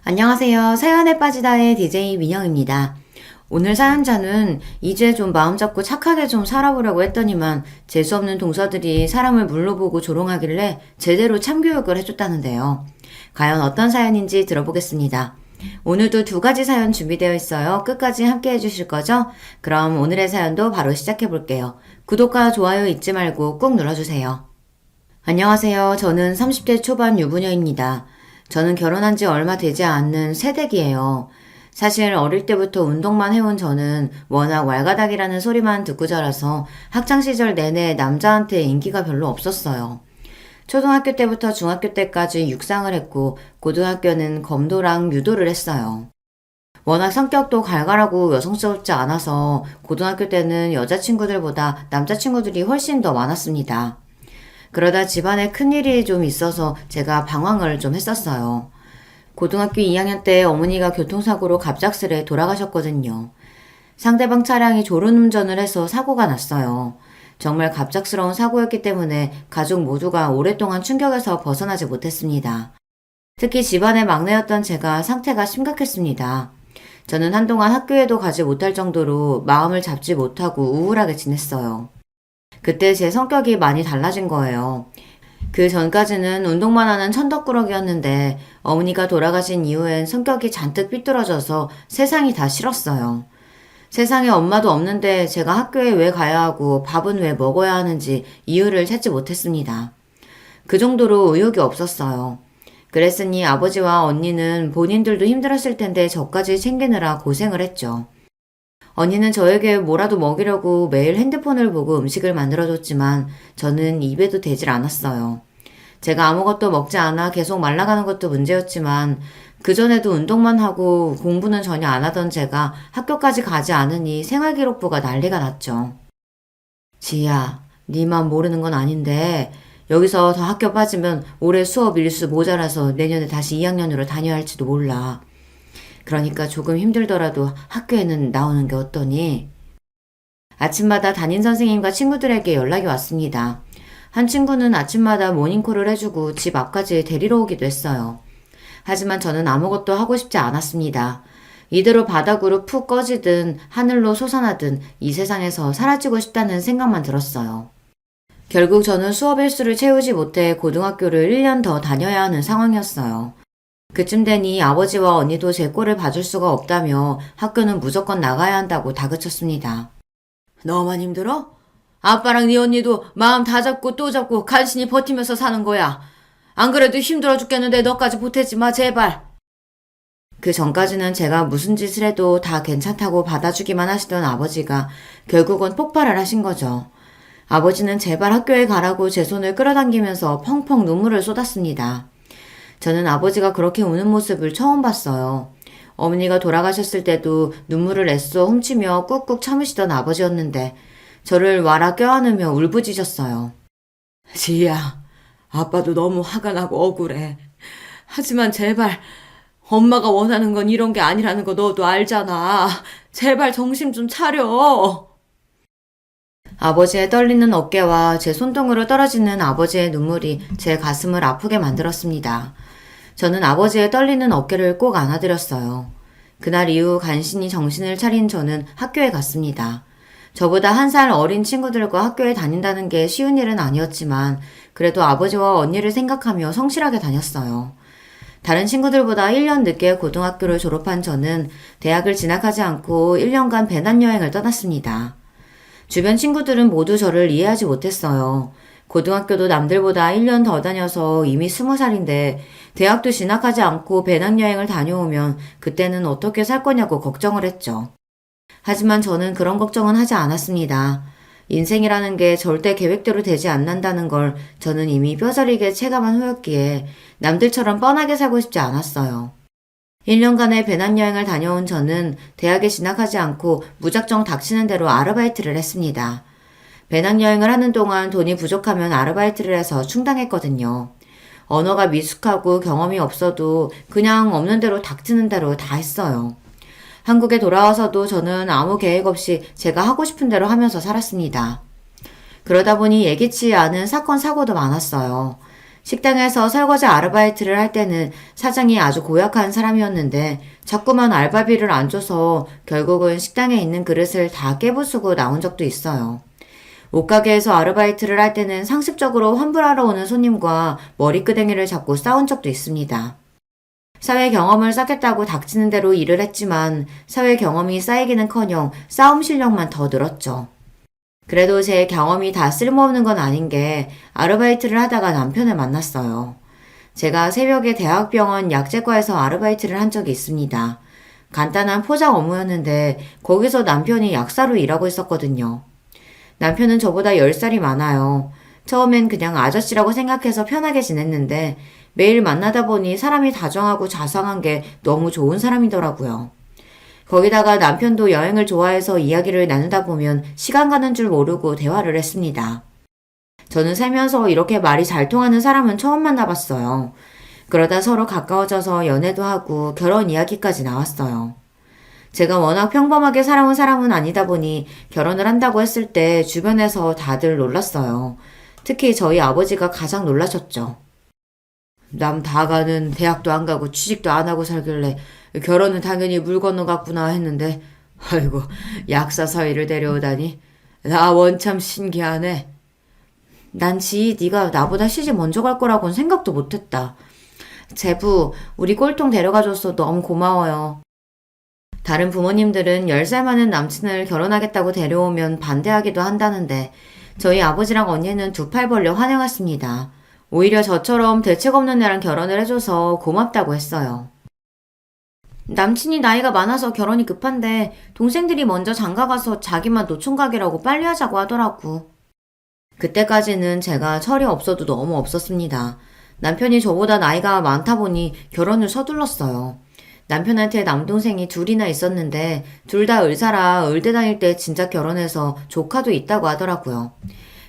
안녕하세요. 사연에 빠지다의 DJ 민영입니다. 오늘 사연자는 이제 좀 마음 잡고 착하게 좀 살아보려고 했더니만 재수없는 동서들이 사람을 물로 보고 조롱하길래 제대로 참교육을 해줬다는데요. 과연 어떤 사연인지 들어보겠습니다. 오늘도 두 가지 사연 준비되어 있어요. 끝까지 함께 해주실 거죠? 그럼 오늘의 사연도 바로 시작해 볼게요. 구독과 좋아요 잊지 말고 꾹 눌러주세요. 안녕하세요. 저는 30대 초반 유부녀입니다. 저는 결혼한 지 얼마 되지 않는 새댁이에요. 사실 어릴 때부터 운동만 해온 저는 워낙 왈가닥이라는 소리만 듣고 자라서 학창시절 내내 남자한테 인기가 별로 없었어요. 초등학교 때부터 중학교 때까지 육상을 했고 고등학교는 검도랑 유도를 했어요. 워낙 성격도 갈갈하고 여성스럽지 않아서 고등학교 때는 여자친구들보다 남자친구들이 훨씬 더 많았습니다. 그러다 집안에 큰일이 좀 있어서 제가 방황을 좀 했었어요. 고등학교 2학년 때 어머니가 교통사고로 갑작스레 돌아가셨거든요. 상대방 차량이 졸음운전을 해서 사고가 났어요. 정말 갑작스러운 사고였기 때문에 가족 모두가 오랫동안 충격에서 벗어나지 못했습니다. 특히 집안의 막내였던 제가 상태가 심각했습니다. 저는 한동안 학교에도 가지 못할 정도로 마음을 잡지 못하고 우울하게 지냈어요. 그때 제 성격이 많이 달라진 거예요. 그 전까지는 운동만 하는 천덕꾸러기였는데 어머니가 돌아가신 이후엔 성격이 잔뜩 삐뚤어져서 세상이 다 싫었어요. 세상에 엄마도 없는데 제가 학교에 왜 가야 하고 밥은 왜 먹어야 하는지 이유를 찾지 못했습니다. 그 정도로 의욕이 없었어요. 그랬으니 아버지와 언니는 본인들도 힘들었을 텐데 저까지 챙기느라 고생을 했죠. 언니는 저에게 뭐라도 먹이려고 매일 핸드폰을 보고 음식을 만들어줬지만 저는 입에도 대질 않았어요. 제가 아무것도 먹지 않아 계속 말라가는 것도 문제였지만 그전에도 운동만 하고 공부는 전혀 안 하던 제가 학교까지 가지 않으니 생활기록부가 난리가 났죠. 지희야, 네만 모르는 건 아닌데 여기서 더 학교 빠지면 올해 수업 일수 모자라서 내년에 다시 2학년으로 다녀야 할지도 몰라. 그러니까 조금 힘들더라도 학교에는 나오는 게 어떠니? 아침마다 담임선생님과 친구들에게 연락이 왔습니다. 한 친구는 아침마다 모닝콜을 해주고 집 앞까지 데리러 오기도 했어요. 하지만 저는 아무것도 하고 싶지 않았습니다. 이대로 바닥으로 푹 꺼지든 하늘로 솟아나든 이 세상에서 사라지고 싶다는 생각만 들었어요. 결국 저는 수업 일수를 채우지 못해 고등학교를 1년 더 다녀야 하는 상황이었어요. 그쯤 되니 아버지와 언니도 제 꼴을 봐줄 수가 없다며 학교는 무조건 나가야 한다고 다그쳤습니다. 너만 힘들어? 아빠랑 네 언니도 마음 다 잡고 또 잡고 간신히 버티면서 사는 거야. 안 그래도 힘들어 죽겠는데 너까지 보태지 마 제발. 그 전까지는 제가 무슨 짓을 해도 다 괜찮다고 받아주기만 하시던 아버지가 결국은 폭발을 하신 거죠. 아버지는 제발 학교에 가라고 제 손을 끌어당기면서 펑펑 눈물을 쏟았습니다. 저는 아버지가 그렇게 우는 모습을 처음 봤어요. 어머니가 돌아가셨을 때도 눈물을 애써 훔치며 꾹꾹 참으시던 아버지였는데 저를 와라 껴안으며 울부짖었어요. 지희야, 아빠도 너무 화가 나고 억울해. 하지만 제발 엄마가 원하는 건 이런 게 아니라는 거 너도 알잖아. 제발 정신 좀 차려. 아버지의 떨리는 어깨와 제 손등으로 떨어지는 아버지의 눈물이 제 가슴을 아프게 만들었습니다. 저는 아버지의 떨리는 어깨를 꼭 안아드렸어요. 그날 이후 간신히 정신을 차린 저는 학교에 갔습니다. 저보다 1살 어린 친구들과 학교에 다닌다는 게 쉬운 일은 아니었지만 그래도 아버지와 언니를 생각하며 성실하게 다녔어요. 다른 친구들보다 1년 늦게 고등학교를 졸업한 저는 대학을 진학하지 않고 1년간 배낭여행을 떠났습니다. 주변 친구들은 모두 저를 이해하지 못했어요. 고등학교도 남들보다 1년 더 다녀서 이미 20살인데 대학도 진학하지 않고 배낭여행을 다녀오면 그때는 어떻게 살 거냐고 걱정을 했죠. 하지만 저는 그런 걱정은 하지 않았습니다. 인생이라는 게 절대 계획대로 되지 않는다는 걸 저는 이미 뼈저리게 체감한 후였기에 남들처럼 뻔하게 살고 싶지 않았어요. 1년간의 배낭여행을 다녀온 저는 대학에 진학하지 않고 무작정 닥치는 대로 아르바이트를 했습니다. 배낭여행을 하는 동안 돈이 부족하면 아르바이트를 해서 충당했거든요. 언어가 미숙하고 경험이 없어도 그냥 없는 대로 닥치는 대로 다 했어요. 한국에 돌아와서도 저는 아무 계획 없이 제가 하고 싶은 대로 하면서 살았습니다. 그러다 보니 예기치 않은 사건, 사고도 많았어요. 식당에서 설거지 아르바이트를 할 때는 사장이 아주 고약한 사람이었는데 자꾸만 알바비를 안 줘서 결국은 식당에 있는 그릇을 다 깨부수고 나온 적도 있어요. 옷가게에서 아르바이트를 할 때는 상습적으로 환불하러 오는 손님과 머리끄댕이를 잡고 싸운 적도 있습니다. 사회 경험을 쌓겠다고 닥치는 대로 일을 했지만 사회 경험이 쌓이기는커녕 싸움 실력만 더 늘었죠. 그래도 제 경험이 다 쓸모없는 건 아닌 게 아르바이트를 하다가 남편을 만났어요. 제가 새벽에 대학병원 약제과에서 아르바이트를 한 적이 있습니다. 간단한 포장 업무였는데 거기서 남편이 약사로 일하고 있었거든요. 남편은 저보다 10살이 많아요. 처음엔 그냥 아저씨라고 생각해서 편하게 지냈는데 매일 만나다 보니 사람이 다정하고 자상한 게 너무 좋은 사람이더라고요. 거기다가 남편도 여행을 좋아해서 이야기를 나누다 보면 시간 가는 줄 모르고 대화를 했습니다. 저는 살면서 이렇게 말이 잘 통하는 사람은 처음 만나봤어요. 그러다 서로 가까워져서 연애도 하고 결혼 이야기까지 나왔어요. 제가 워낙 평범하게 살아온 사람은 아니다 보니 결혼을 한다고 했을 때 주변에서 다들 놀랐어요. 특히 저희 아버지가 가장 놀라셨죠. 남 다 가는 대학도 안 가고 취직도 안 하고 살길래 결혼은 당연히 물 건너갔구나 했는데 아이고 약사 사위를 데려오다니 나 원참 신기하네. 난 지희 네가 나보다 시집 먼저 갈 거라고는 생각도 못했다. 제부 우리 꼴통 데려가줘서 너무 고마워요. 다른 부모님들은 10살 많은 남친을 결혼하겠다고 데려오면 반대하기도 한다는데 저희 아버지랑 언니는 두 팔 벌려 환영했습니다. 오히려 저처럼 대책 없는 애랑 결혼을 해줘서 고맙다고 했어요. 남친이 나이가 많아서 결혼이 급한데 동생들이 먼저 장가가서 자기만 노총각이라고 빨리 하자고 하더라고. 그때까지는 제가 철이 없어도 너무 없었습니다. 남편이 저보다 나이가 많다 보니 결혼을 서둘렀어요. 남편한테 남동생이 둘이나 있었는데 둘 다 의사라 의대 다닐 때 진짜 결혼해서 조카도 있다고 하더라고요.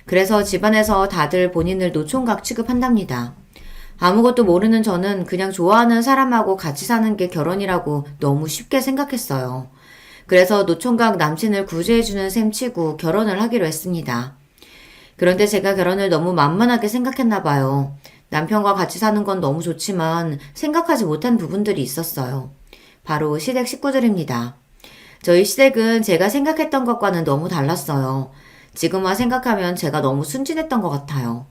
그래서 집안에서 다들 본인을 노총각 취급한답니다. 아무것도 모르는 저는 그냥 좋아하는 사람하고 같이 사는 게 결혼이라고 너무 쉽게 생각했어요. 그래서 노총각 남친을 구제해주는 셈 치고 결혼을 하기로 했습니다. 그런데 제가 결혼을 너무 만만하게 생각했나 봐요. 남편과 같이 사는 건 너무 좋지만 생각하지 못한 부분들이 있었어요. 바로 시댁 식구들입니다. 저희 시댁은 제가 생각했던 것과는 너무 달랐어요. 지금만 생각하면 제가 너무 순진했던 것 같아요.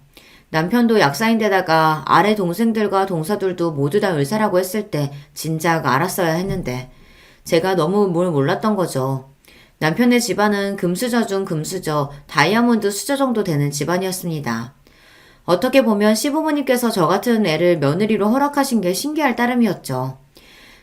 남편도 약사인데다가 아래 동생들과 동서들도 모두 다 의사라고 했을 때 진작 알았어야 했는데 제가 너무 뭘 몰랐던 거죠. 남편의 집안은 금수저 중 금수저, 다이아몬드 수저 정도 되는 집안이었습니다. 어떻게 보면 시부모님께서 저 같은 애를 며느리로 허락하신 게 신기할 따름이었죠.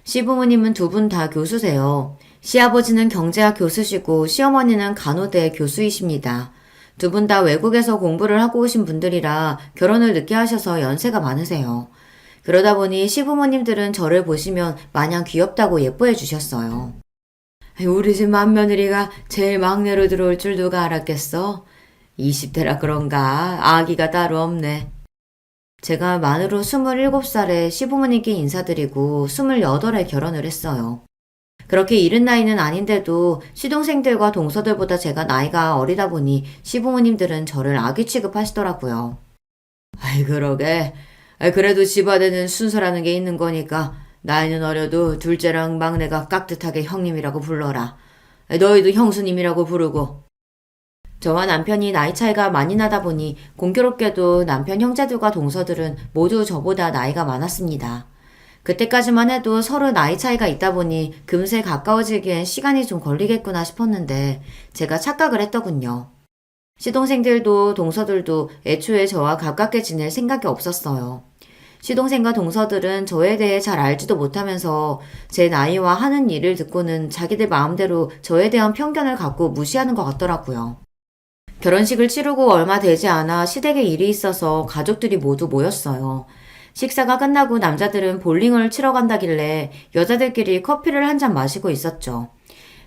시부모님은 두 분 다 교수세요. 시아버지는 경제학 교수시고 시어머니는 간호대 교수이십니다. 두 분 다 외국에서 공부를 하고 오신 분들이라 결혼을 늦게 하셔서 연세가 많으세요. 그러다 보니 시부모님들은 저를 보시면 마냥 귀엽다고 예뻐해 주셨어요. 우리 집 맏며느리가 제일 막내로 들어올 줄 누가 알았겠어? 20대라 그런가 아기가 따로 없네. 제가 만으로 27살에 시부모님께 인사드리고 28에 결혼을 했어요. 그렇게 이른 나이는 아닌데도 시동생들과 동서들보다 제가 나이가 어리다 보니 시부모님들은 저를 아기 취급하시더라고요. 아이 그러게. 그래도 집안에는 순서라는 게 있는 거니까 나이는 어려도 둘째랑 막내가 깍듯하게 형님이라고 불러라. 너희도 형수님이라고 부르고. 저와 남편이 나이 차이가 많이 나다 보니 공교롭게도 남편 형제들과 동서들은 모두 저보다 나이가 많았습니다. 그때까지만 해도 서로 나이 차이가 있다 보니 금세 가까워지기엔 시간이 좀 걸리겠구나 싶었는데 제가 착각을 했더군요. 시동생들도 동서들도 애초에 저와 가깝게 지낼 생각이 없었어요. 시동생과 동서들은 저에 대해 잘 알지도 못하면서 제 나이와 하는 일을 듣고는 자기들 마음대로 저에 대한 편견을 갖고 무시하는 것 같더라고요. 결혼식을 치르고 얼마 되지 않아 시댁에 일이 있어서 가족들이 모두 모였어요. 식사가 끝나고 남자들은 볼링을 치러 간다길래 여자들끼리 커피를 한 잔 마시고 있었죠.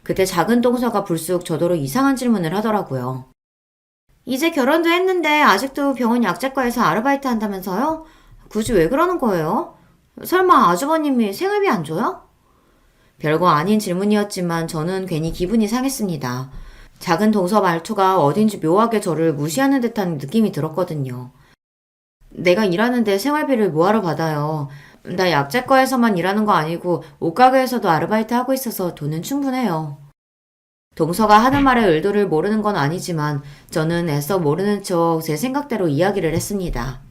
그때 작은 동서가 불쑥 저더러 이상한 질문을 하더라고요. 이제 결혼도 했는데 아직도 병원 약제과에서 아르바이트 한다면서요? 굳이 왜 그러는 거예요? 설마 아주버님이 생활비 안 줘요? 별거 아닌 질문이었지만 저는 괜히 기분이 상했습니다. 작은 동서 말투가 어딘지 묘하게 저를 무시하는 듯한 느낌이 들었거든요. 내가 일하는데 생활비를 뭐하러 받아요. 나 약재과에서만 일하는 거 아니고 옷가게에서도 아르바이트 하고 있어서 돈은 충분해요. 동서가 하는 말의 의도를 모르는 건 아니지만 저는 애써 모르는 척 제 생각대로 이야기를 했습니다.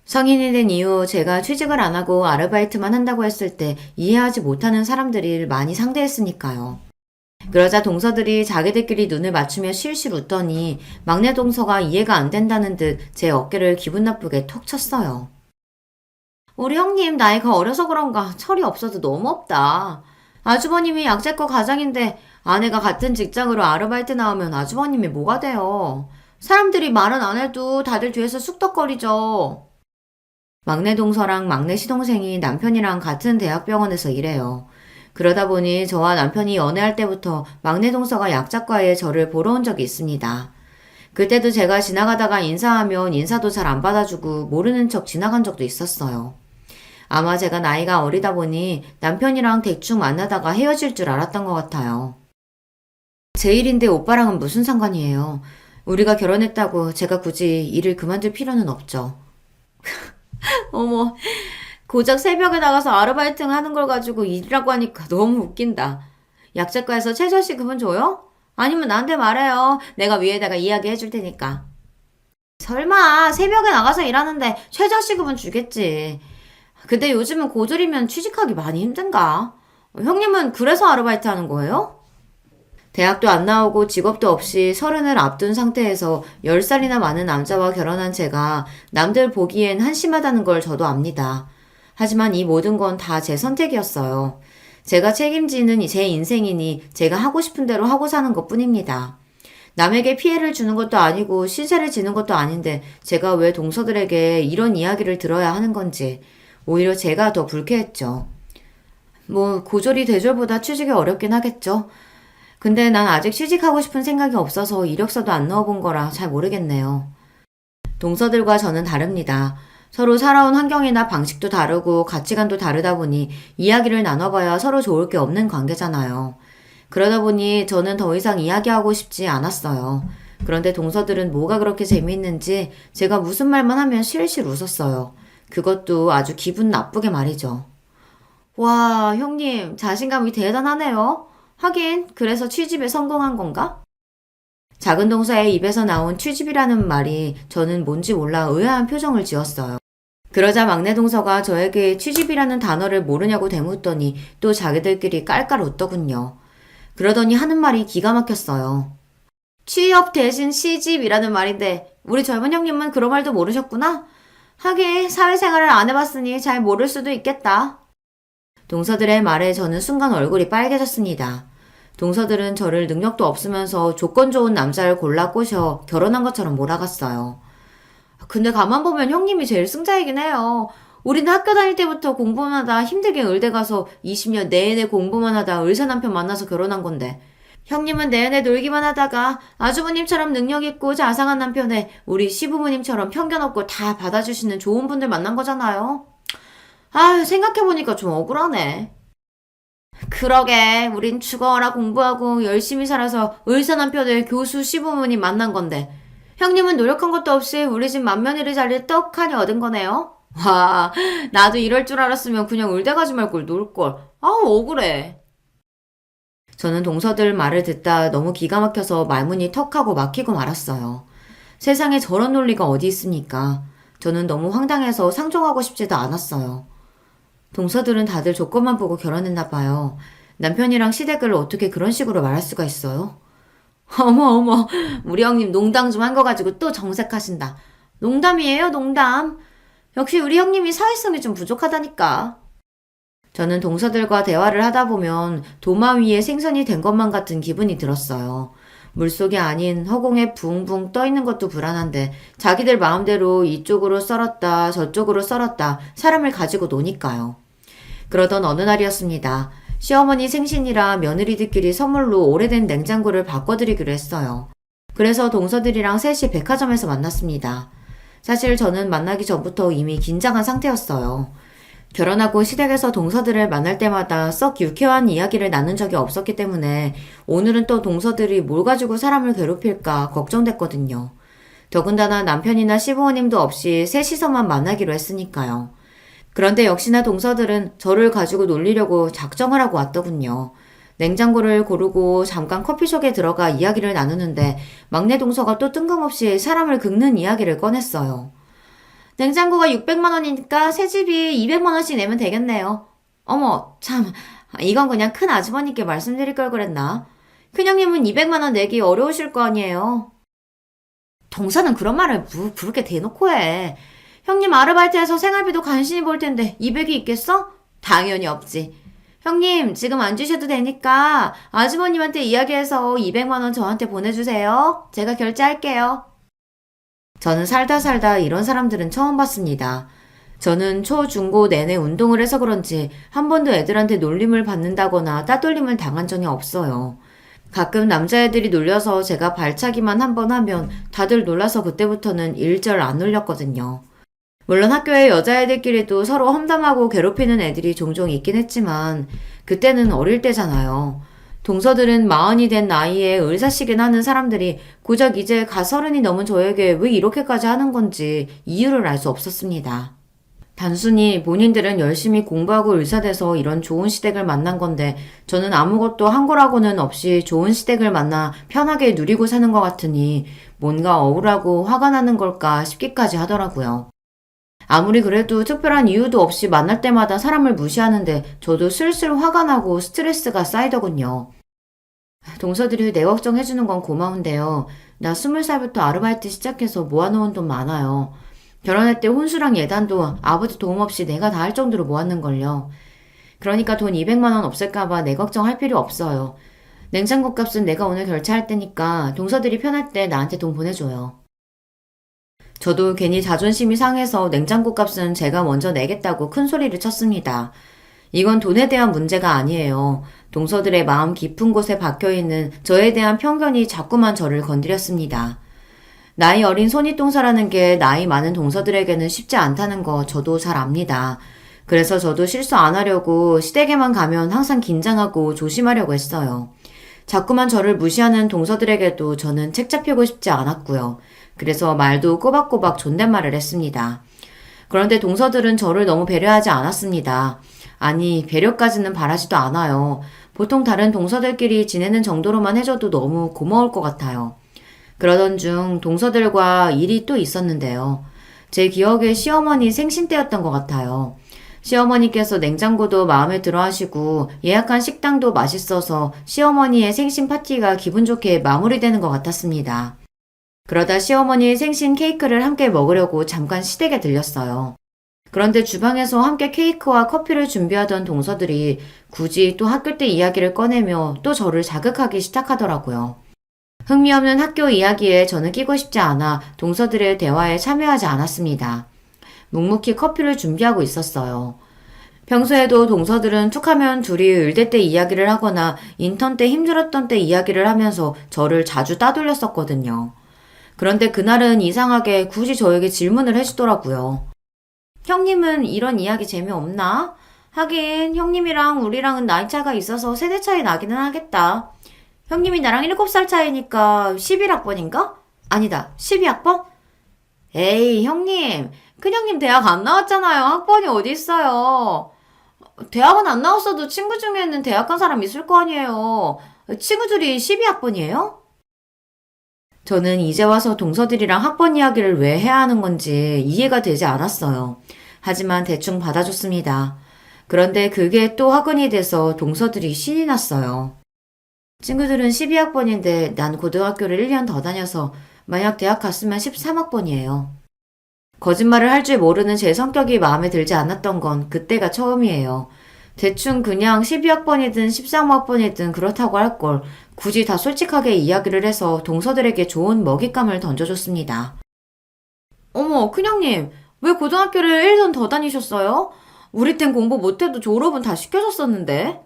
성인이 된 이후 제가 취직을 안 하고 아르바이트만 한다고 했을 때 이해하지 못하는 사람들이 많이 상대했으니까요. 그러자 동서들이 자기들끼리 눈을 맞추며 실실 웃더니 막내 동서가 이해가 안 된다는 듯 제 어깨를 기분 나쁘게 톡 쳤어요. 우리 형님 나이가 어려서 그런가 철이 없어도 너무 없다. 아주버님이 약재과 가장인데 아내가 같은 직장으로 아르바이트 나오면 아주버님이 뭐가 돼요. 사람들이 말은 안 해도 다들 뒤에서 쑥덕거리죠. 막내 동서랑 막내 시동생이 남편이랑 같은 대학병원에서 일해요. 그러다 보니 저와 남편이 연애할 때부터 막내 동서가 약자과에 저를 보러 온 적이 있습니다. 그때도 제가 지나가다가 인사하면 인사도 잘 안 받아주고 모르는 척 지나간 적도 있었어요. 아마 제가 나이가 어리다 보니 남편이랑 대충 만나다가 헤어질 줄 알았던 것 같아요. 제 일인데 오빠랑은 무슨 상관이에요. 우리가 결혼했다고 제가 굳이 일을 그만둘 필요는 없죠. 어머, 고작 새벽에 나가서 아르바이트 하는 걸 가지고 일이라고 하니까 너무 웃긴다. 약재과에서 최저시급은 줘요? 아니면 나한테 말해요. 내가 위에다가 이야기해 줄 테니까. 설마 새벽에 나가서 일하는데 최저시급은 주겠지. 근데 요즘은 고졸이면 취직하기 많이 힘든가? 형님은 그래서 아르바이트 하는 거예요? 대학도 안 나오고 직업도 없이 30을 앞둔 상태에서 10살이나 많은 남자와 결혼한 제가 남들 보기엔 한심하다는 걸 저도 압니다. 하지만 이 모든 건 다 제 선택이었어요. 제가 책임지는 제 인생이니 제가 하고 싶은 대로 하고 사는 것 뿐입니다. 남에게 피해를 주는 것도 아니고 신세를 지는 것도 아닌데 제가 왜 동서들에게 이런 이야기를 들어야 하는 건지 오히려 제가 더 불쾌했죠. 뭐 고졸이 대졸보다 취직이 어렵긴 하겠죠. 근데 난 아직 취직하고 싶은 생각이 없어서 이력서도 안 넣어본 거라 잘 모르겠네요. 동서들과 저는 다릅니다. 서로 살아온 환경이나 방식도 다르고 가치관도 다르다 보니 이야기를 나눠봐야 서로 좋을 게 없는 관계잖아요. 그러다 보니 저는 더 이상 이야기하고 싶지 않았어요. 그런데 동서들은 뭐가 그렇게 재미있는지 제가 무슨 말만 하면 실실 웃었어요. 그것도 아주 기분 나쁘게 말이죠. 와, 형님, 자신감이 대단하네요. 하긴, 그래서 취집에 성공한 건가? 작은 동서의 입에서 나온 취집이라는 말이 저는 뭔지 몰라 의아한 표정을 지었어요. 그러자 막내 동서가 저에게 취집이라는 단어를 모르냐고 되묻더니 또 자기들끼리 깔깔 웃더군요. 그러더니 하는 말이 기가 막혔어요. 취업 대신 시집이라는 말인데 우리 젊은 형님은 그런 말도 모르셨구나? 하긴 사회생활을 안 해봤으니 잘 모를 수도 있겠다. 동서들의 말에 저는 순간 얼굴이 빨개졌습니다. 동서들은 저를 능력도 없으면서 조건 좋은 남자를 골라 꼬셔 결혼한 것처럼 몰아갔어요. 근데 가만 보면 형님이 제일 승자이긴 해요. 우리는 학교 다닐 때부터 공부만 하다 힘들게 의대 가서 20년 내내 공부만 하다 의사 남편 만나서 결혼한 건데 형님은 내내 놀기만 하다가 아주버님처럼 능력 있고 자상한 남편에 우리 시부모님처럼 편견 없고 다 받아주시는 좋은 분들 만난 거잖아요. 아유, 생각해보니까 좀 억울하네. 그러게, 우린 죽어라 공부하고 열심히 살아서 의사 남편을 교수 시부모님 만난 건데 형님은 노력한 것도 없이 우리 집 맏며느리 자리를 떡하니 얻은 거네요. 와, 나도 이럴 줄 알았으면 그냥 의대 가지 말걸 놀걸. 아우, 억울해. 저는 동서들 말을 듣다 너무 기가 막혀서 말문이 턱하고 막히고 말았어요. 세상에 저런 논리가 어디 있습니까? 저는 너무 황당해서 상종하고 싶지도 않았어요. 동서들은 다들 조건만 보고 결혼했나 봐요. 남편이랑 시댁을 어떻게 그런 식으로 말할 수가 있어요? 어머, 우리 형님 농담 좀 한 거 가지고 또 정색하신다. 농담이에요, 농담. 역시 우리 형님이 사회성이 좀 부족하다니까. 저는 동서들과 대화를 하다 보면 도마 위에 생선이 된 것만 같은 기분이 들었어요. 물속이 아닌 허공에 붕붕 떠 있는 것도 불안한데 자기들 마음대로 이쪽으로 썰었다 저쪽으로 썰었다 사람을 가지고 노니까요. 그러던 어느 날이었습니다. 시어머니 생신이라 며느리들끼리 선물로 오래된 냉장고를 바꿔드리기로 했어요. 그래서 동서들이랑 셋이 백화점에서 만났습니다. 사실 저는 만나기 전부터 이미 긴장한 상태였어요. 결혼하고 시댁에서 동서들을 만날 때마다 썩 유쾌한 이야기를 나눈 적이 없었기 때문에 오늘은 또 동서들이 뭘 가지고 사람을 괴롭힐까 걱정됐거든요. 더군다나 남편이나 시부모님도 없이 셋이서만 만나기로 했으니까요. 그런데 역시나 동서들은 저를 가지고 놀리려고 작정을 하고 왔더군요. 냉장고를 고르고 잠깐 커피숍에 들어가 이야기를 나누는데 막내 동서가 또 뜬금없이 사람을 긁는 이야기를 꺼냈어요. 냉장고가 600만 원이니까 새 집이 200만 원씩 내면 되겠네요. 어머, 참, 이건 그냥 큰 아주버님께 말씀드릴 걸 그랬나? 큰형님은 200만 원 내기 어려우실 거 아니에요. 동서는 그런 말을 그렇게 대놓고 해. 형님 아르바이트해서 생활비도 간신히 벌 텐데 200이 있겠어? 당연히 없지. 형님 지금 안 주셔도 되니까 아주버님한테 이야기해서 200만 원 저한테 보내주세요. 제가 결제할게요. 저는 살다 이런 사람들은 처음 봤습니다. 저는 초, 중, 고 내내 운동을 해서 그런지 한 번도 애들한테 놀림을 받는다거나 따돌림을 당한 적이 없어요. 가끔 남자애들이 놀려서 제가 발차기만 한 번 하면 다들 놀라서 그때부터는 일절 안 놀렸거든요. 물론 학교에 여자애들끼리도 서로 험담하고 괴롭히는 애들이 종종 있긴 했지만 그때는 어릴 때잖아요. 동서들은 마흔이 된 나이에 의사시긴 하는 사람들이 고작 이제 가서른이 넘은 저에게 왜 이렇게까지 하는 건지 이유를 알 수 없었습니다. 단순히 본인들은 열심히 공부하고 의사돼서 이런 좋은 시댁을 만난 건데 저는 아무것도 한 거라고는 없이 좋은 시댁을 만나 편하게 누리고 사는 것 같으니 뭔가 억울하고 화가 나는 걸까 싶기까지 하더라고요. 아무리 그래도 특별한 이유도 없이 만날 때마다 사람을 무시하는데 저도 슬슬 화가 나고 스트레스가 쌓이더군요. 동서들이 내 걱정해주는 건 고마운데요. 나 20살부터 아르바이트 시작해서 모아놓은 돈 많아요. 결혼할 때 혼수랑 예단도 아버지 도움 없이 내가 다 할 정도로 모았는걸요. 그러니까 돈 200만 원 없을까봐 내 걱정할 필요 없어요. 냉장고 값은 내가 오늘 결제할 테니까 동서들이 편할 때 나한테 돈 보내줘요. 저도 괜히 자존심이 상해서 냉장고 값은 제가 먼저 내겠다고 큰 소리를 쳤습니다. 이건 돈에 대한 문제가 아니에요. 동서들의 마음 깊은 곳에 박혀있는 저에 대한 편견이 자꾸만 저를 건드렸습니다. 나이 어린 손윗동서라는 게 나이 많은 동서들에게는 쉽지 않다는 거 저도 잘 압니다. 그래서 저도 실수 안 하려고 시댁에만 가면 항상 긴장하고 조심하려고 했어요. 자꾸만 저를 무시하는 동서들에게도 저는 책 잡히고 싶지 않았고요. 그래서 말도 꼬박꼬박 존댓말을 했습니다. 그런데 동서들은 저를 너무 배려하지 않았습니다. 아니, 배려까지는 바라지도 않아요. 보통 다른 동서들끼리 지내는 정도로만 해줘도 너무 고마울 것 같아요. 그러던 중 동서들과 일이 또 있었는데요. 제 기억에 시어머니 생신 때였던 것 같아요. 시어머니께서 냉장고도 마음에 들어 하시고 예약한 식당도 맛있어서 시어머니의 생신 파티가 기분 좋게 마무리되는 것 같았습니다. 그러다 시어머니의 생신 케이크를 함께 먹으려고 잠깐 시댁에 들렸어요. 그런데 주방에서 함께 케이크와 커피를 준비하던 동서들이 굳이 또 학교 때 이야기를 꺼내며 또 저를 자극하기 시작하더라고요. 흥미없는 학교 이야기에 저는 끼고 싶지 않아 동서들의 대화에 참여하지 않았습니다. 묵묵히 커피를 준비하고 있었어요. 평소에도 동서들은 툭하면 둘이 의대 때 이야기를 하거나 인턴 때 힘들었던 때 이야기를 하면서 저를 자주 따돌렸었거든요. 그런데 그날은 이상하게 굳이 저에게 질문을 해주더라고요. 형님은 이런 이야기 재미없나? 하긴 형님이랑 우리랑은 나이 차가 있어서 세대 차이 나기는 하겠다. 형님이 나랑 7살 차이니까 11학번인가? 아니다, 12학번? 에이, 형님. 큰형님 대학 안 나왔잖아요. 학번이 어디 있어요. 대학은 안 나왔어도 친구 중에는 대학 간 사람 있을 거 아니에요. 친구들이 12학번이에요? 저는 이제 와서 동서들이랑 학번 이야기를 왜 해야 하는 건지 이해가 되지 않았어요. 하지만 대충 받아줬습니다. 그런데 그게 또 화근이 돼서 동서들이 신이 났어요. 친구들은 12학번인데 난 고등학교를 1년 더 다녀서 만약 대학 갔으면 13학번이에요. 거짓말을 할 줄 모르는 제 성격이 마음에 들지 않았던 건 그때가 처음이에요. 대충 그냥 12학번이든 13학번이든 그렇다고 할 걸 굳이 다 솔직하게 이야기를 해서 동서들에게 좋은 먹잇감을 던져줬습니다. 어머, 큰형님, 왜 고등학교를 1년 더 다니셨어요? 우리 땐 공부 못해도 졸업은 다 시켜줬었는데.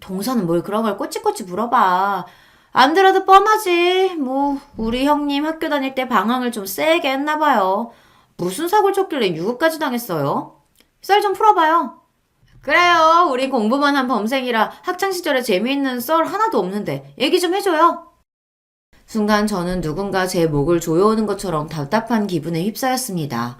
동서는 뭘 그런 걸 꼬치꼬치 물어봐. 안 들어도 뻔하지. 뭐 우리 형님 학교 다닐 때 방황을 좀 세게 했나봐요. 무슨 사고를 쳤길래 유급까지 당했어요? 썰 좀 풀어봐요. 그래요. 우리 공부만 한 범생이라 학창시절에 재미있는 썰 하나도 없는데 얘기 좀 해줘요. 순간 저는 누군가 제 목을 조여오는 것처럼 답답한 기분에 휩싸였습니다.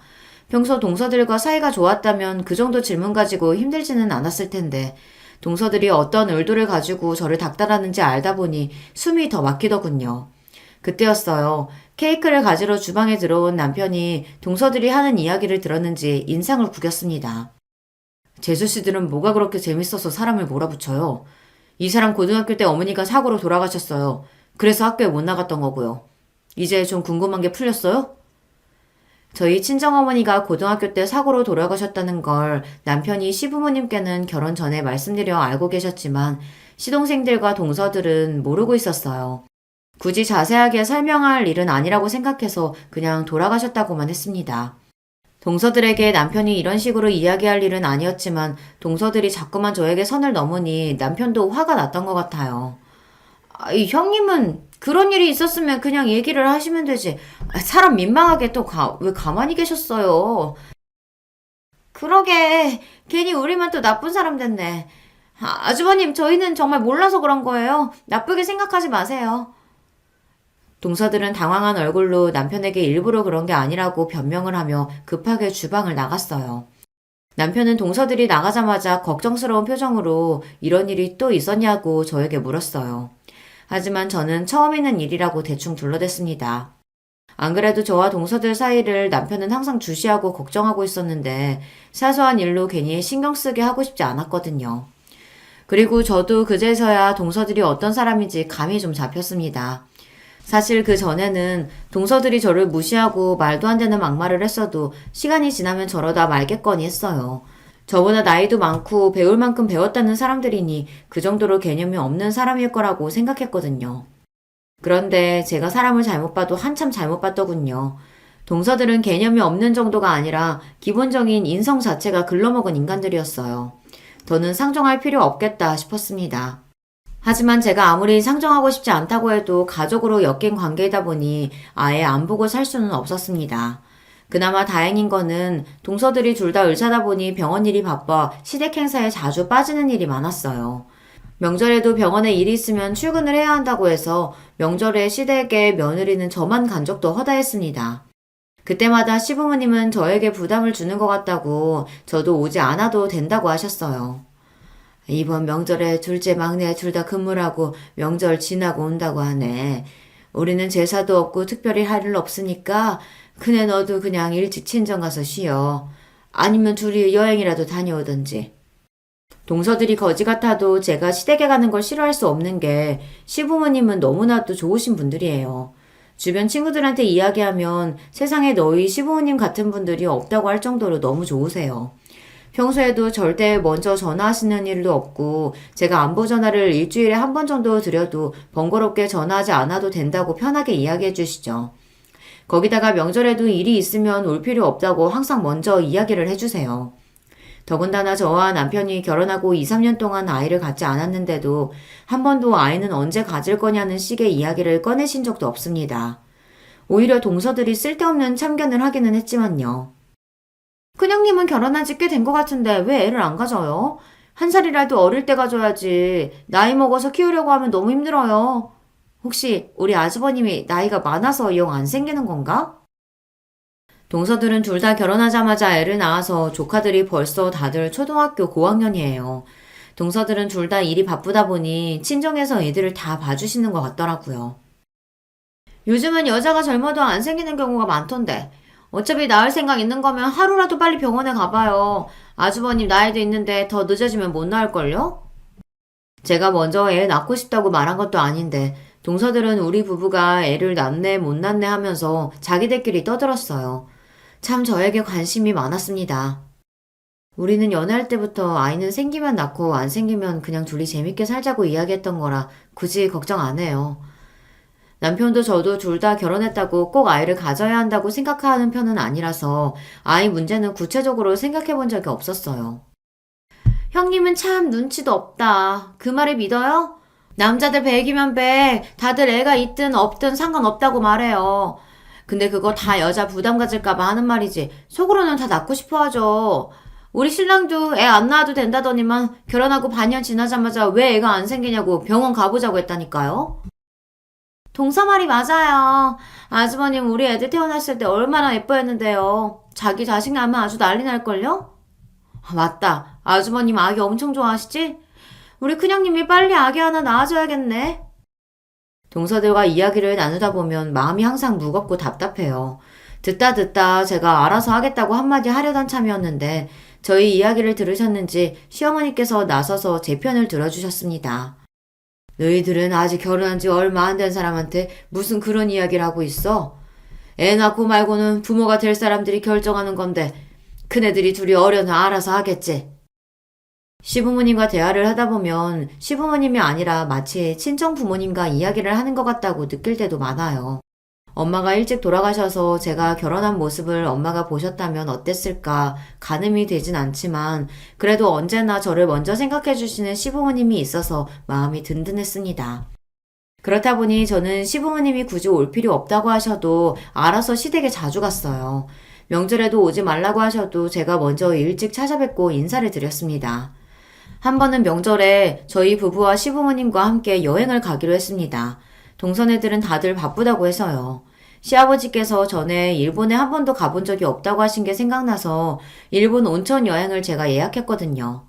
평소 동서들과 사이가 좋았다면 그 정도 질문 가지고 힘들지는 않았을 텐데 동서들이 어떤 의도를 가지고 저를 닥달하는지 알다 보니 숨이 더 막히더군요. 그때였어요. 케이크를 가지러 주방에 들어온 남편이 동서들이 하는 이야기를 들었는지 인상을 구겼습니다. 재수씨들은 뭐가 그렇게 재밌어서 사람을 몰아붙여요. 이 사람 고등학교 때 어머니가 사고로 돌아가셨어요. 그래서 학교에 못 나갔던 거고요. 이제 좀 궁금한 게 풀렸어요? 저희 친정어머니가 고등학교 때 사고로 돌아가셨다는 걸 남편이 시부모님께는 결혼 전에 말씀드려 알고 계셨지만 시동생들과 동서들은 모르고 있었어요. 굳이 자세하게 설명할 일은 아니라고 생각해서 그냥 돌아가셨다고만 했습니다. 동서들에게 남편이 이런 식으로 이야기할 일은 아니었지만 동서들이 자꾸만 저에게 선을 넘으니 남편도 화가 났던 것 같아요. 이 형님은 그런 일이 있었으면 그냥 얘기를 하시면 되지. 사람 민망하게 또 왜 가만히 계셨어요? 그러게 괜히 우리만 또 나쁜 사람 됐네. 아주버님 저희는 정말 몰라서 그런 거예요. 나쁘게 생각하지 마세요. 동서들은 당황한 얼굴로 남편에게 일부러 그런 게 아니라고 변명을 하며 급하게 주방을 나갔어요. 남편은 동서들이 나가자마자 걱정스러운 표정으로 이런 일이 또 있었냐고 저에게 물었어요. 하지만 저는 처음 있는 일이라고 대충 둘러댔습니다. 안 그래도 저와 동서들 사이를 남편은 항상 주시하고 걱정하고 있었는데 사소한 일로 괜히 신경 쓰게 하고 싶지 않았거든요. 그리고 저도 그제서야 동서들이 어떤 사람인지 감이 좀 잡혔습니다. 사실 그 전에는 동서들이 저를 무시하고 말도 안 되는 막말을 했어도 시간이 지나면 저러다 말겠거니 했어요. 저보다 나이도 많고 배울 만큼 배웠다는 사람들이니 그 정도로 개념이 없는 사람일 거라고 생각했거든요. 그런데 제가 사람을 잘못 봐도 한참 잘못 봤더군요. 동서들은 개념이 없는 정도가 아니라 기본적인 인성 자체가 글러먹은 인간들이었어요. 더는 상정할 필요 없겠다 싶었습니다. 하지만 제가 아무리 상정하고 싶지 않다고 해도 가족으로 엮인 관계이다 보니 아예 안 보고 살 수는 없었습니다. 그나마 다행인 거는 동서들이 둘 다 의사다 보니 병원 일이 바빠 시댁 행사에 자주 빠지는 일이 많았어요. 명절에도 병원에 일이 있으면 출근을 해야 한다고 해서 명절에 시댁에 며느리는 저만 간 적도 허다했습니다. 그때마다 시부모님은 저에게 부담을 주는 것 같다고 저도 오지 않아도 된다고 하셨어요. 이번 명절에 둘째 막내 둘 다 근무를 하고 명절 지나고 온다고 하네. 우리는 제사도 없고 특별히 할 일 없으니까 그네 너도 그냥 일찍 친정 가서 쉬어. 아니면 둘이 여행이라도 다녀오든지. 동서들이 거지 같아도 제가 시댁에 가는 걸 싫어할 수 없는 게 시부모님은 너무나도 좋으신 분들이에요. 주변 친구들한테 이야기하면 세상에 너희 시부모님 같은 분들이 없다고 할 정도로 너무 좋으세요. 평소에도 절대 먼저 전화하시는 일도 없고 제가 안부 전화를 일주일에 한 번 정도 드려도 번거롭게 전화하지 않아도 된다고 편하게 이야기해 주시죠. 거기다가 명절에도 일이 있으면 올 필요 없다고 항상 먼저 이야기를 해주세요. 더군다나 저와 남편이 결혼하고 2, 3년 동안 아이를 갖지 않았는데도 한 번도 아이는 언제 가질 거냐는 식의 이야기를 꺼내신 적도 없습니다. 오히려 동서들이 쓸데없는 참견을 하기는 했지만요. 큰형님은 결혼한 지 꽤 된 것 같은데 왜 애를 안 가져요? 한 살이라도 어릴 때 가져야지. 나이 먹어서 키우려고 하면 너무 힘들어요. 혹시 우리 아주버님이 나이가 많아서 영 안 생기는 건가? 동서들은 둘 다 결혼하자마자 애를 낳아서 조카들이 벌써 다들 초등학교 고학년이에요. 동서들은 둘 다 일이 바쁘다 보니 친정에서 애들을 다 봐주시는 것 같더라고요. 요즘은 여자가 젊어도 안 생기는 경우가 많던데 어차피 낳을 생각 있는 거면 하루라도 빨리 병원에 가봐요. 아주버님 나이도 있는데 더 늦어지면 못 낳을걸요? 제가 먼저 애 낳고 싶다고 말한 것도 아닌데 동서들은 우리 부부가 애를 낳네 못 낳네 하면서 자기들끼리 떠들었어요. 참 저에게 관심이 많았습니다. 우리는 연애할 때부터 아이는 생기면 낳고 안 생기면 그냥 둘이 재밌게 살자고 이야기했던 거라 굳이 걱정 안 해요. 남편도 저도 둘 다 결혼했다고 꼭 아이를 가져야 한다고 생각하는 편은 아니라서 아이 문제는 구체적으로 생각해 본 적이 없었어요. 형님은 참 눈치도 없다. 그 말을 믿어요? 남자들 100이면 100, 다들 애가 있든 없든 상관없다고 말해요. 근데 그거 다 여자 부담 가질까봐 하는 말이지 속으로는 다 낳고 싶어 하죠. 우리 신랑도 애 안 낳아도 된다더니만 결혼하고 반년 지나자마자 왜 애가 안 생기냐고 병원 가보자고 했다니까요. 동서 말이 맞아요. 아주버님 우리 애들 태어났을 때 얼마나 예뻐했는데요. 자기 자식 낳으면 아주 난리 날걸요? 아, 맞다. 아주버님 아기 엄청 좋아하시지? 우리 큰형님이 빨리 아기 하나 낳아줘야겠네. 동서들과 이야기를 나누다 보면 마음이 항상 무겁고 답답해요. 듣다 제가 알아서 하겠다고 한마디 하려던 참이었는데 저희 이야기를 들으셨는지 시어머니께서 나서서 제 편을 들어주셨습니다. 너희들은 아직 결혼한 지 얼마 안 된 사람한테 무슨 그런 이야기를 하고 있어? 애 낳고 말고는 부모가 될 사람들이 결정하는 건데 큰애들이 둘이 어려나 알아서 하겠지. 시부모님과 대화를 하다 보면 시부모님이 아니라 마치 친정 부모님과 이야기를 하는 것 같다고 느낄 때도 많아요. 엄마가 일찍 돌아가셔서 제가 결혼한 모습을 엄마가 보셨다면 어땠을까 가늠이 되진 않지만 그래도 언제나 저를 먼저 생각해 주시는 시부모님이 있어서 마음이 든든했습니다. 그렇다 보니 저는 시부모님이 굳이 올 필요 없다고 하셔도 알아서 시댁에 자주 갔어요. 명절에도 오지 말라고 하셔도 제가 먼저 일찍 찾아뵙고 인사를 드렸습니다. 한 번은 명절에 저희 부부와 시부모님과 함께 여행을 가기로 했습니다. 동선애들은 다들 바쁘다고 해서요. 시아버지께서 전에 일본에 한 번도 가본 적이 없다고 하신 게 생각나서 일본 온천 여행을 제가 예약했거든요.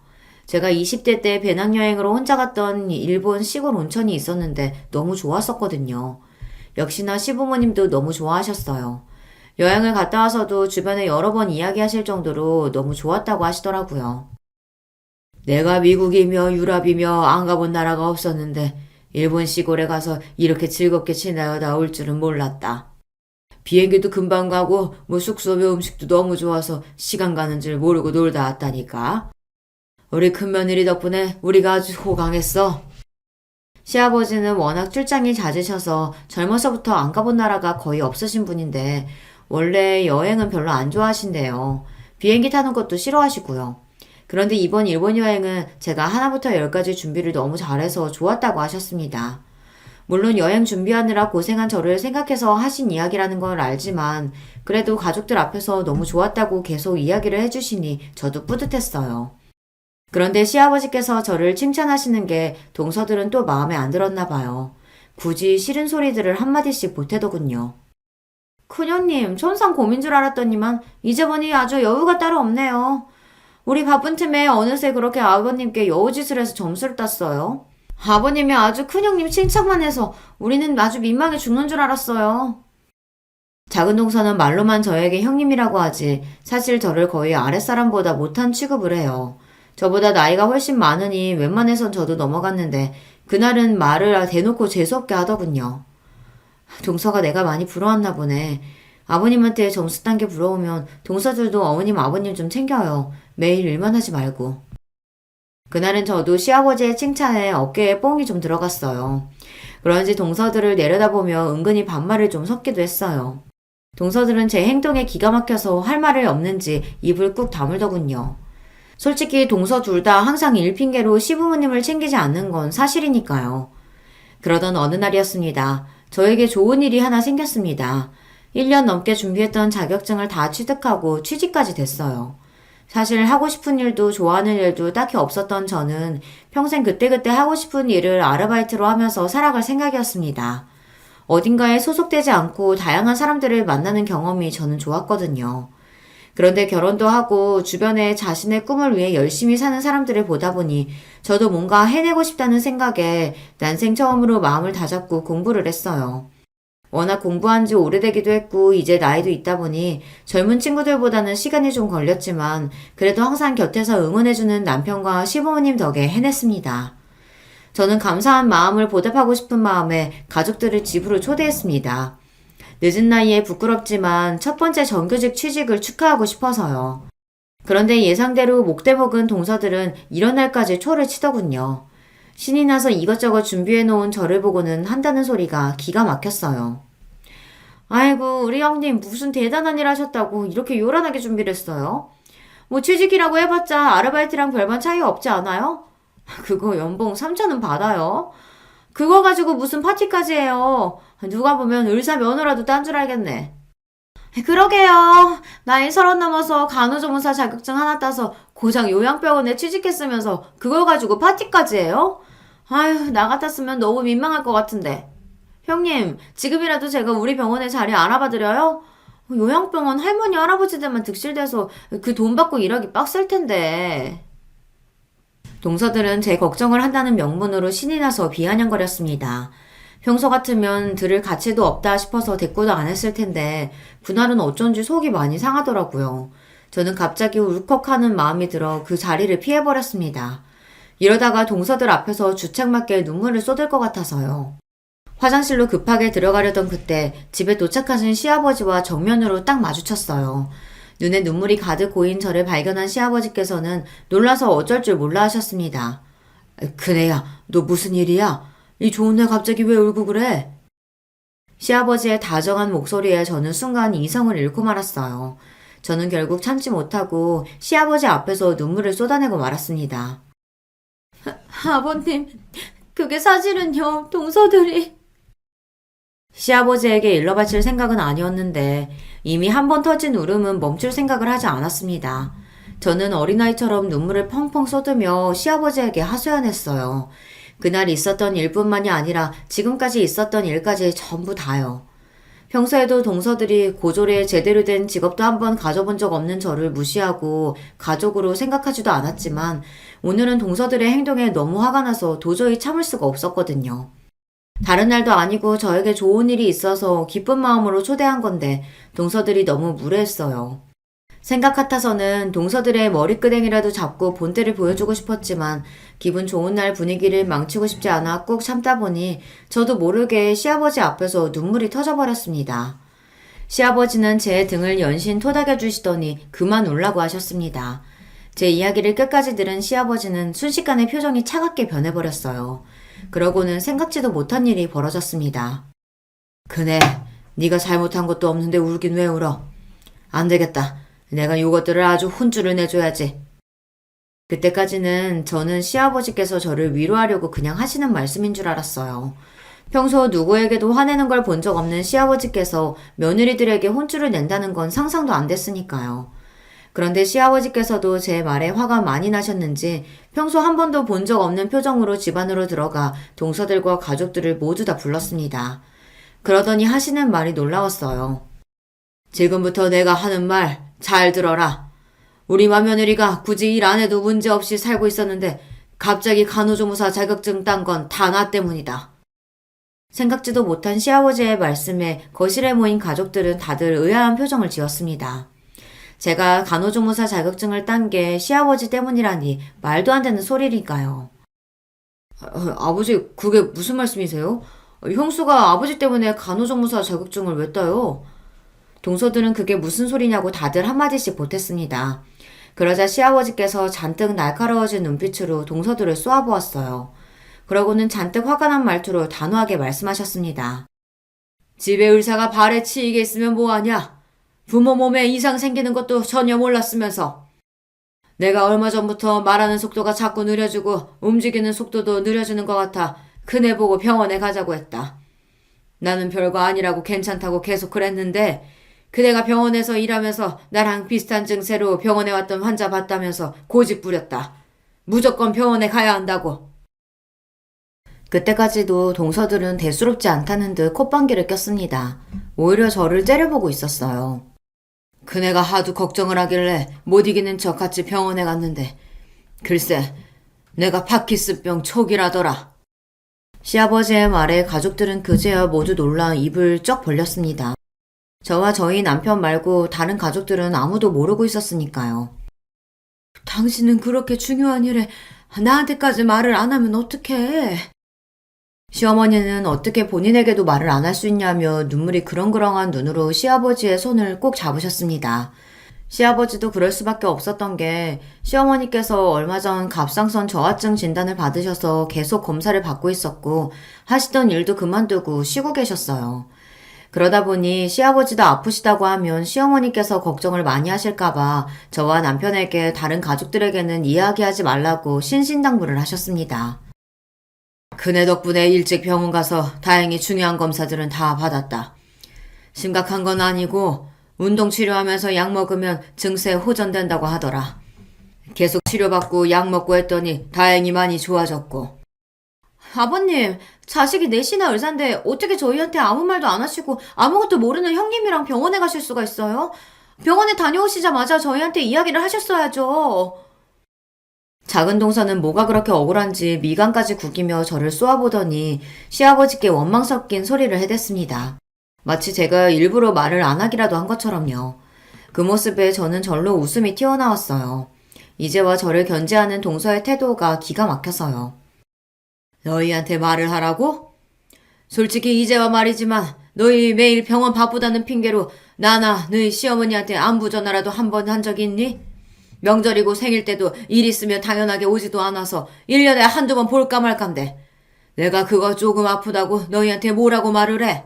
제가 20대 때 배낭여행으로 혼자 갔던 일본 시골 온천이 있었는데 너무 좋았었거든요. 역시나 시부모님도 너무 좋아하셨어요. 여행을 갔다 와서도 주변에 여러 번 이야기하실 정도로 너무 좋았다고 하시더라고요. 내가 미국이며 유럽이며 안 가본 나라가 없었는데 일본 시골에 가서 이렇게 즐겁게 지내다 올 줄은 몰랐다. 비행기도 금방 가고 숙소며 음식도 너무 좋아서 시간 가는 줄 모르고 놀다 왔다니까. 우리 큰며느리 덕분에 우리가 아주 호강했어. 시아버지는 워낙 출장이 잦으셔서 젊어서부터 안 가본 나라가 거의 없으신 분인데 원래 여행은 별로 안 좋아하신대요. 비행기 타는 것도 싫어하시고요. 그런데 이번 일본 여행은 제가 하나부터 열까지 준비를 너무 잘해서 좋았다고 하셨습니다. 물론 여행 준비하느라 고생한 저를 생각해서 하신 이야기라는 걸 알지만 그래도 가족들 앞에서 너무 좋았다고 계속 이야기를 해주시니 저도 뿌듯했어요. 그런데 시아버지께서 저를 칭찬하시는 게 동서들은 또 마음에 안 들었나 봐요. 굳이 싫은 소리들을 한마디씩 보태더군요. 큰형님, 천상 고민 줄 알았더니만 이제 보니 아주 여유가 따로 없네요. 우리 바쁜 틈에 어느새 그렇게 아버님께 여우짓을 해서 점수를 땄어요. 아버님이 아주 큰형님 칭찬만 해서 우리는 아주 민망해 죽는 줄 알았어요. 작은 동서는 말로만 저에게 형님이라고 하지 사실 저를 거의 아랫사람보다 못한 취급을 해요. 저보다 나이가 훨씬 많으니 웬만해선 저도 넘어갔는데 그날은 말을 대놓고 재수없게 하더군요. 동서가 내가 많이 부러웠나 보네. 아버님한테 점수 딴 게 부러우면 동서들도 어머님 아버님 좀 챙겨요. 매일 일만 하지 말고. 그날은 저도 시아버지의 칭찬에 어깨에 뽕이 좀 들어갔어요. 그런지 동서들을 내려다보며 은근히 반말을 좀 섞기도 했어요. 동서들은 제 행동에 기가 막혀서 할 말이 없는지 입을 꾹 다물더군요. 솔직히 동서 둘 다 항상 일 핑계로 시부모님을 챙기지 않는 건 사실이니까요. 그러던 어느 날이었습니다. 저에게 좋은 일이 하나 생겼습니다. 1년 넘게 준비했던 자격증을 다 취득하고 취직까지 됐어요. 사실 하고 싶은 일도 좋아하는 일도 딱히 없었던 저는 평생 그때그때 하고 싶은 일을 아르바이트로 하면서 살아갈 생각이었습니다. 어딘가에 소속되지 않고 다양한 사람들을 만나는 경험이 저는 좋았거든요. 그런데 결혼도 하고 주변에 자신의 꿈을 위해 열심히 사는 사람들을 보다 보니 저도 뭔가 해내고 싶다는 생각에 난생 처음으로 마음을 다잡고 공부를 했어요. 워낙 공부한 지 오래되기도 했고 이제 나이도 있다 보니 젊은 친구들보다는 시간이 좀 걸렸지만 그래도 항상 곁에서 응원해주는 남편과 시부모님 덕에 해냈습니다. 저는 감사한 마음을 보답하고 싶은 마음에 가족들을 집으로 초대했습니다. 늦은 나이에 부끄럽지만 첫 번째 정규직 취직을 축하하고 싶어서요. 그런데 예상대로 목대먹은 동서들은 이런 날까지 초를 치더군요. 신이 나서 이것저것 준비해놓은 저를 보고는 한다는 소리가 기가 막혔어요. 아이고 우리 형님 무슨 대단한 일 하셨다고 이렇게 요란하게 준비를 했어요? 뭐 취직이라고 해봤자 아르바이트랑 별반 차이 없지 않아요? 그거 연봉 3천은 받아요. 그거 가지고 무슨 파티까지 해요. 누가 보면 의사 면허라도 딴 줄 알겠네. 그러게요. 나이 30 넘어서 간호조무사 자격증 하나 따서 고장 요양병원에 취직했으면서 그걸 가지고 파티까지 해요? 아휴 나 같았으면 너무 민망할 것 같은데. 형님, 지금이라도 제가 우리 병원에 자리 알아봐드려요? 요양병원 할머니, 할아버지들만 득실돼서 그 돈 받고 일하기 빡셀 텐데. 동서들은 제 걱정을 한다는 명분으로 신이 나서 비아냥거렸습니다. 평소 같으면 들을 가치도 없다 싶어서 대꾸도 안 했을 텐데 그날은 어쩐지 속이 많이 상하더라고요. 저는 갑자기 울컥하는 마음이 들어 그 자리를 피해버렸습니다. 이러다가 동서들 앞에서 주책맞게 눈물을 쏟을 것 같아서요. 화장실로 급하게 들어가려던 그때 집에 도착하신 시아버지와 정면으로 딱 마주쳤어요. 눈에 눈물이 가득 고인 저를 발견한 시아버지께서는 놀라서 어쩔 줄 몰라 하셨습니다. 그네야, 너 무슨 일이야? 이 좋은 날 갑자기 왜 울고 그래? 시아버지의 다정한 목소리에 저는 순간 이성을 잃고 말았어요. 저는 결국 참지 못하고 시아버지 앞에서 눈물을 쏟아내고 말았습니다. 아버님, 그게 사실은요, 동서들이. 시아버지에게 일러바칠 생각은 아니었는데 이미 한 번 터진 울음은 멈출 생각을 하지 않았습니다. 저는 어린아이처럼 눈물을 펑펑 쏟으며 시아버지에게 하소연했어요. 그날 있었던 일뿐만이 아니라 지금까지 있었던 일까지 전부 다요. 평소에도 동서들이 고졸에 제대로 된 직업도 한번 가져본 적 없는 저를 무시하고 가족으로 생각하지도 않았지만 오늘은 동서들의 행동에 너무 화가 나서 도저히 참을 수가 없었거든요. 다른 날도 아니고 저에게 좋은 일이 있어서 기쁜 마음으로 초대한 건데 동서들이 너무 무례했어요. 생각 같아서는 동서들의 머리끄댕이라도 잡고 본때를 보여주고 싶었지만 기분 좋은 날 분위기를 망치고 싶지 않아 꾹 참다 보니 저도 모르게 시아버지 앞에서 눈물이 터져버렸습니다. 시아버지는 제 등을 연신 토닥여 주시더니 그만 울라고 하셨습니다. 제 이야기를 끝까지 들은 시아버지는 순식간에 표정이 차갑게 변해버렸어요. 그러고는 생각지도 못한 일이 벌어졌습니다. 그네, 네가 잘못한 것도 없는데 울긴 왜 울어? 안 되겠다. 내가 이것들을 아주 혼쭐을 내줘야지. 그때까지는 저는 시아버지께서 저를 위로하려고 그냥 하시는 말씀인 줄 알았어요. 평소 누구에게도 화내는 걸 본 적 없는 시아버지께서 며느리들에게 혼쭐을 낸다는 건 상상도 안 됐으니까요. 그런데 시아버지께서도 제 말에 화가 많이 나셨는지 평소 한 번도 본 적 없는 표정으로 집안으로 들어가 동서들과 가족들을 모두 다 불렀습니다. 그러더니 하시는 말이 놀라웠어요. 지금부터 내가 하는 말 잘 들어라. 우리 맏며느리가 굳이 일 안 해도 문제없이 살고 있었는데 갑자기 간호조무사 자격증 딴 건 다 나 때문이다. 생각지도 못한 시아버지의 말씀에 거실에 모인 가족들은 다들 의아한 표정을 지었습니다. 제가 간호조무사 자격증을 딴 게 시아버지 때문이라니 말도 안 되는 소리니까요. 아버지, 그게 무슨 말씀이세요? 형수가 아버지 때문에 간호조무사 자격증을 왜 따요? 동서들은 그게 무슨 소리냐고 다들 한마디씩 보탰습니다. 그러자 시아버지께서 잔뜩 날카로워진 눈빛으로 동서들을 쏘아보았어요. 그러고는 잔뜩 화가 난 말투로 단호하게 말씀하셨습니다. 집에 의사가 발에 치이게 있으면 뭐하냐? 부모 몸에 이상 생기는 것도 전혀 몰랐으면서. 내가 얼마 전부터 말하는 속도가 자꾸 느려지고 움직이는 속도도 느려지는 것 같아 그네 보고 병원에 가자고 했다. 나는 별거 아니라고 괜찮다고 계속 그랬는데 그대가 병원에서 일하면서 나랑 비슷한 증세로 병원에 왔던 환자 봤다면서 고집 부렸다. 무조건 병원에 가야 한다고. 그때까지도 동서들은 대수롭지 않다는 듯 콧방귀를 꼈습니다. 오히려 저를 째려보고 있었어요. 그네가 하도 걱정을 하길래 못 이기는 척 같이 병원에 갔는데 글쎄 내가 파키스병 초기라더라. 시아버지의 말에 가족들은 그제야 모두 놀라 입을 쩍 벌렸습니다. 저와 저희 남편 말고 다른 가족들은 아무도 모르고 있었으니까요. 당신은 그렇게 중요한 일에 나한테까지 말을 안 하면 어떡해? 시어머니는 어떻게 본인에게도 말을 안 할 수 있냐며 눈물이 그렁그렁한 눈으로 시아버지의 손을 꼭 잡으셨습니다. 시아버지도 그럴 수밖에 없었던 게 시어머니께서 얼마 전 갑상선 저하증 진단을 받으셔서 계속 검사를 받고 있었고 하시던 일도 그만두고 쉬고 계셨어요. 그러다 보니 시아버지도 아프시다고 하면 시어머니께서 걱정을 많이 하실까봐 저와 남편에게 다른 가족들에게는 이야기하지 말라고 신신당부를 하셨습니다. 그네 덕분에 일찍 병원 가서 다행히 중요한 검사들은 다 받았다. 심각한 건 아니고 운동 치료하면서 약 먹으면 증세 호전된다고 하더라. 계속 치료받고 약 먹고 했더니 다행히 많이 좋아졌고. 아버님, 자식이 넷이나 의사인데 어떻게 저희한테 아무 말도 안 하시고 아무것도 모르는 형님이랑 병원에 가실 수가 있어요? 병원에 다녀오시자마자 저희한테 이야기를 하셨어야죠. 작은 동서는 뭐가 그렇게 억울한지 미간까지 구기며 저를 쏘아보더니 시아버지께 원망 섞인 소리를 해댔습니다. 마치 제가 일부러 말을 안 하기라도 한 것처럼요. 그 모습에 저는 절로 웃음이 튀어나왔어요. 이제와 저를 견제하는 동서의 태도가 기가 막혀서요. 너희한테 말을 하라고? 솔직히 이제와 말이지만 너희 매일 병원 바쁘다는 핑계로 나나 너희 시어머니한테 안부 전화라도 한 번 한 적이 있니? 명절이고 생일 때도 일 있으면 당연하게 오지도 않아서 1년에 한두 번 볼까 말까인데 내가 그거 조금 아프다고 너희한테 뭐라고 말을 해?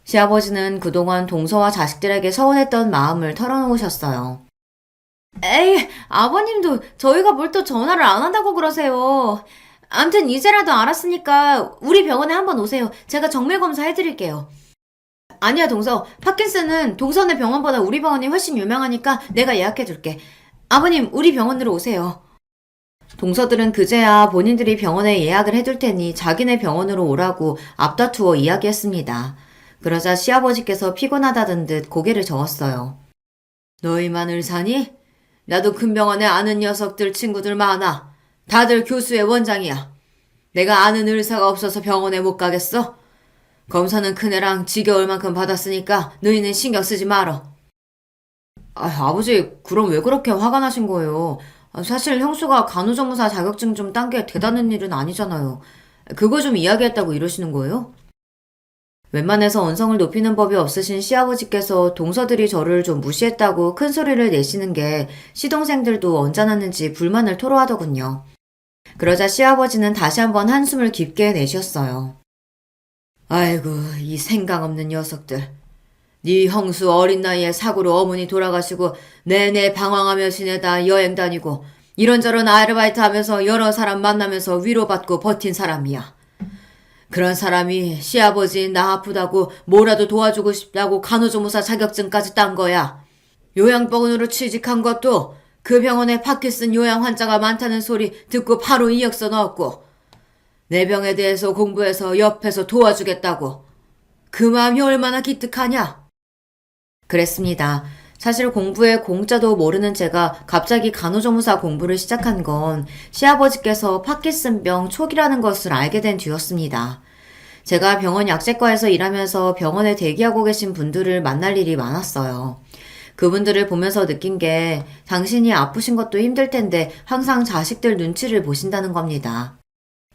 시아버지는 그동안 동서와 자식들에게 서운했던 마음을 털어놓으셨어요. 에이, 아버님도 저희가 뭘 또 전화를 안 한다고 그러세요. 암튼 이제라도 알았으니까 우리 병원에 한번 오세요. 제가 정밀 검사 해드릴게요. 아니야, 동서. 파킨슨은 동서네 병원보다 우리 병원이 훨씬 유명하니까 내가 예약해둘게. 아버님, 우리 병원으로 오세요. 동서들은 그제야 본인들이 병원에 예약을 해둘 테니 자기네 병원으로 오라고 앞다투어 이야기했습니다. 그러자 시아버지께서 피곤하다던 듯 고개를 저었어요. 너희만 의사니? 나도 큰 병원에 아는 녀석들 친구들 많아. 다들 교수의 원장이야. 내가 아는 의사가 없어서 병원에 못 가겠어? 검사는 큰애랑 지겨울 만큼 받았으니까 너희는 신경 쓰지 말어. 아버지, 그럼 왜 그렇게 화가 나신 거예요? 사실 형수가 간호조무사 자격증 좀 딴 게 대단한 일은 아니잖아요. 그거 좀 이야기했다고 이러시는 거예요? 웬만해서 언성을 높이는 법이 없으신 시아버지께서 동서들이 저를 좀 무시했다고 큰 소리를 내시는 게 시동생들도 언짢았는지 불만을 토로하더군요. 그러자 시아버지는 다시 한번 한숨을 깊게 내셨어요. 아이고, 이 생각 없는 녀석들. 네 형수 어린 나이에 사고로 어머니 돌아가시고 내내 방황하며 지내다 여행 다니고 이런저런 아르바이트 하면서 여러 사람 만나면서 위로받고 버틴 사람이야. 그런 사람이 시아버지 나 아프다고 뭐라도 도와주고 싶다고 간호조무사 자격증까지 딴 거야. 요양병원으로 취직한 것도 그 병원에 파킨슨 요양 환자가 많다는 소리 듣고 바로 이력서 넣었고 내 병에 대해서 공부해서 옆에서 도와주겠다고. 그 마음이 얼마나 기특하냐? 그랬습니다. 사실 공부에 공짜도 모르는 제가 갑자기 간호조무사 공부를 시작한 건 시아버지께서 파킨슨병 초기라는 것을 알게 된 뒤였습니다. 제가 병원 약제과에서 일하면서 병원에 대기하고 계신 분들을 만날 일이 많았어요. 그분들을 보면서 느낀 게 당신이 아프신 것도 힘들 텐데 항상 자식들 눈치를 보신다는 겁니다.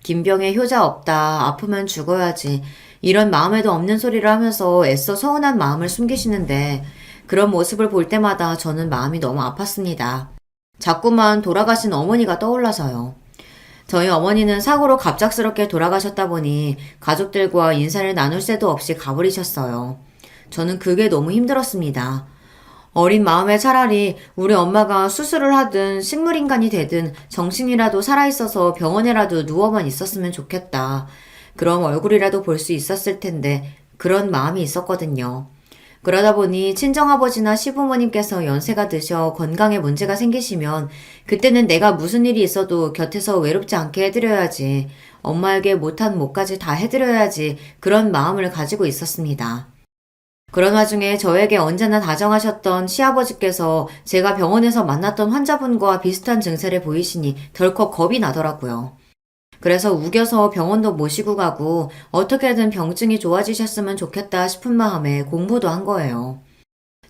김병에 효자 없다, 아프면 죽어야지 이런 마음에도 없는 소리를 하면서 애써 서운한 마음을 숨기시는데 그런 모습을 볼 때마다 저는 마음이 너무 아팠습니다. 자꾸만 돌아가신 어머니가 떠올라서요. 저희 어머니는 사고로 갑작스럽게 돌아가셨다 보니 가족들과 인사를 나눌 새도 없이 가버리셨어요. 저는 그게 너무 힘들었습니다. 어린 마음에 차라리 우리 엄마가 수술을 하든 식물인간이 되든 정신이라도 살아있어서 병원에라도 누워만 있었으면 좋겠다. 그럼 얼굴이라도 볼 수 있었을 텐데 그런 마음이 있었거든요. 그러다 보니 친정아버지나 시부모님께서 연세가 드셔 건강에 문제가 생기시면 그때는 내가 무슨 일이 있어도 곁에서 외롭지 않게 해드려야지, 엄마에게 못한 못까지 다 해드려야지 그런 마음을 가지고 있었습니다. 그런 와중에 저에게 언제나 다정하셨던 시아버지께서 제가 병원에서 만났던 환자분과 비슷한 증세를 보이시니 덜컥 겁이 나더라고요. 그래서 우겨서 병원도 모시고 가고 어떻게든 병증이 좋아지셨으면 좋겠다 싶은 마음에 공부도 한 거예요.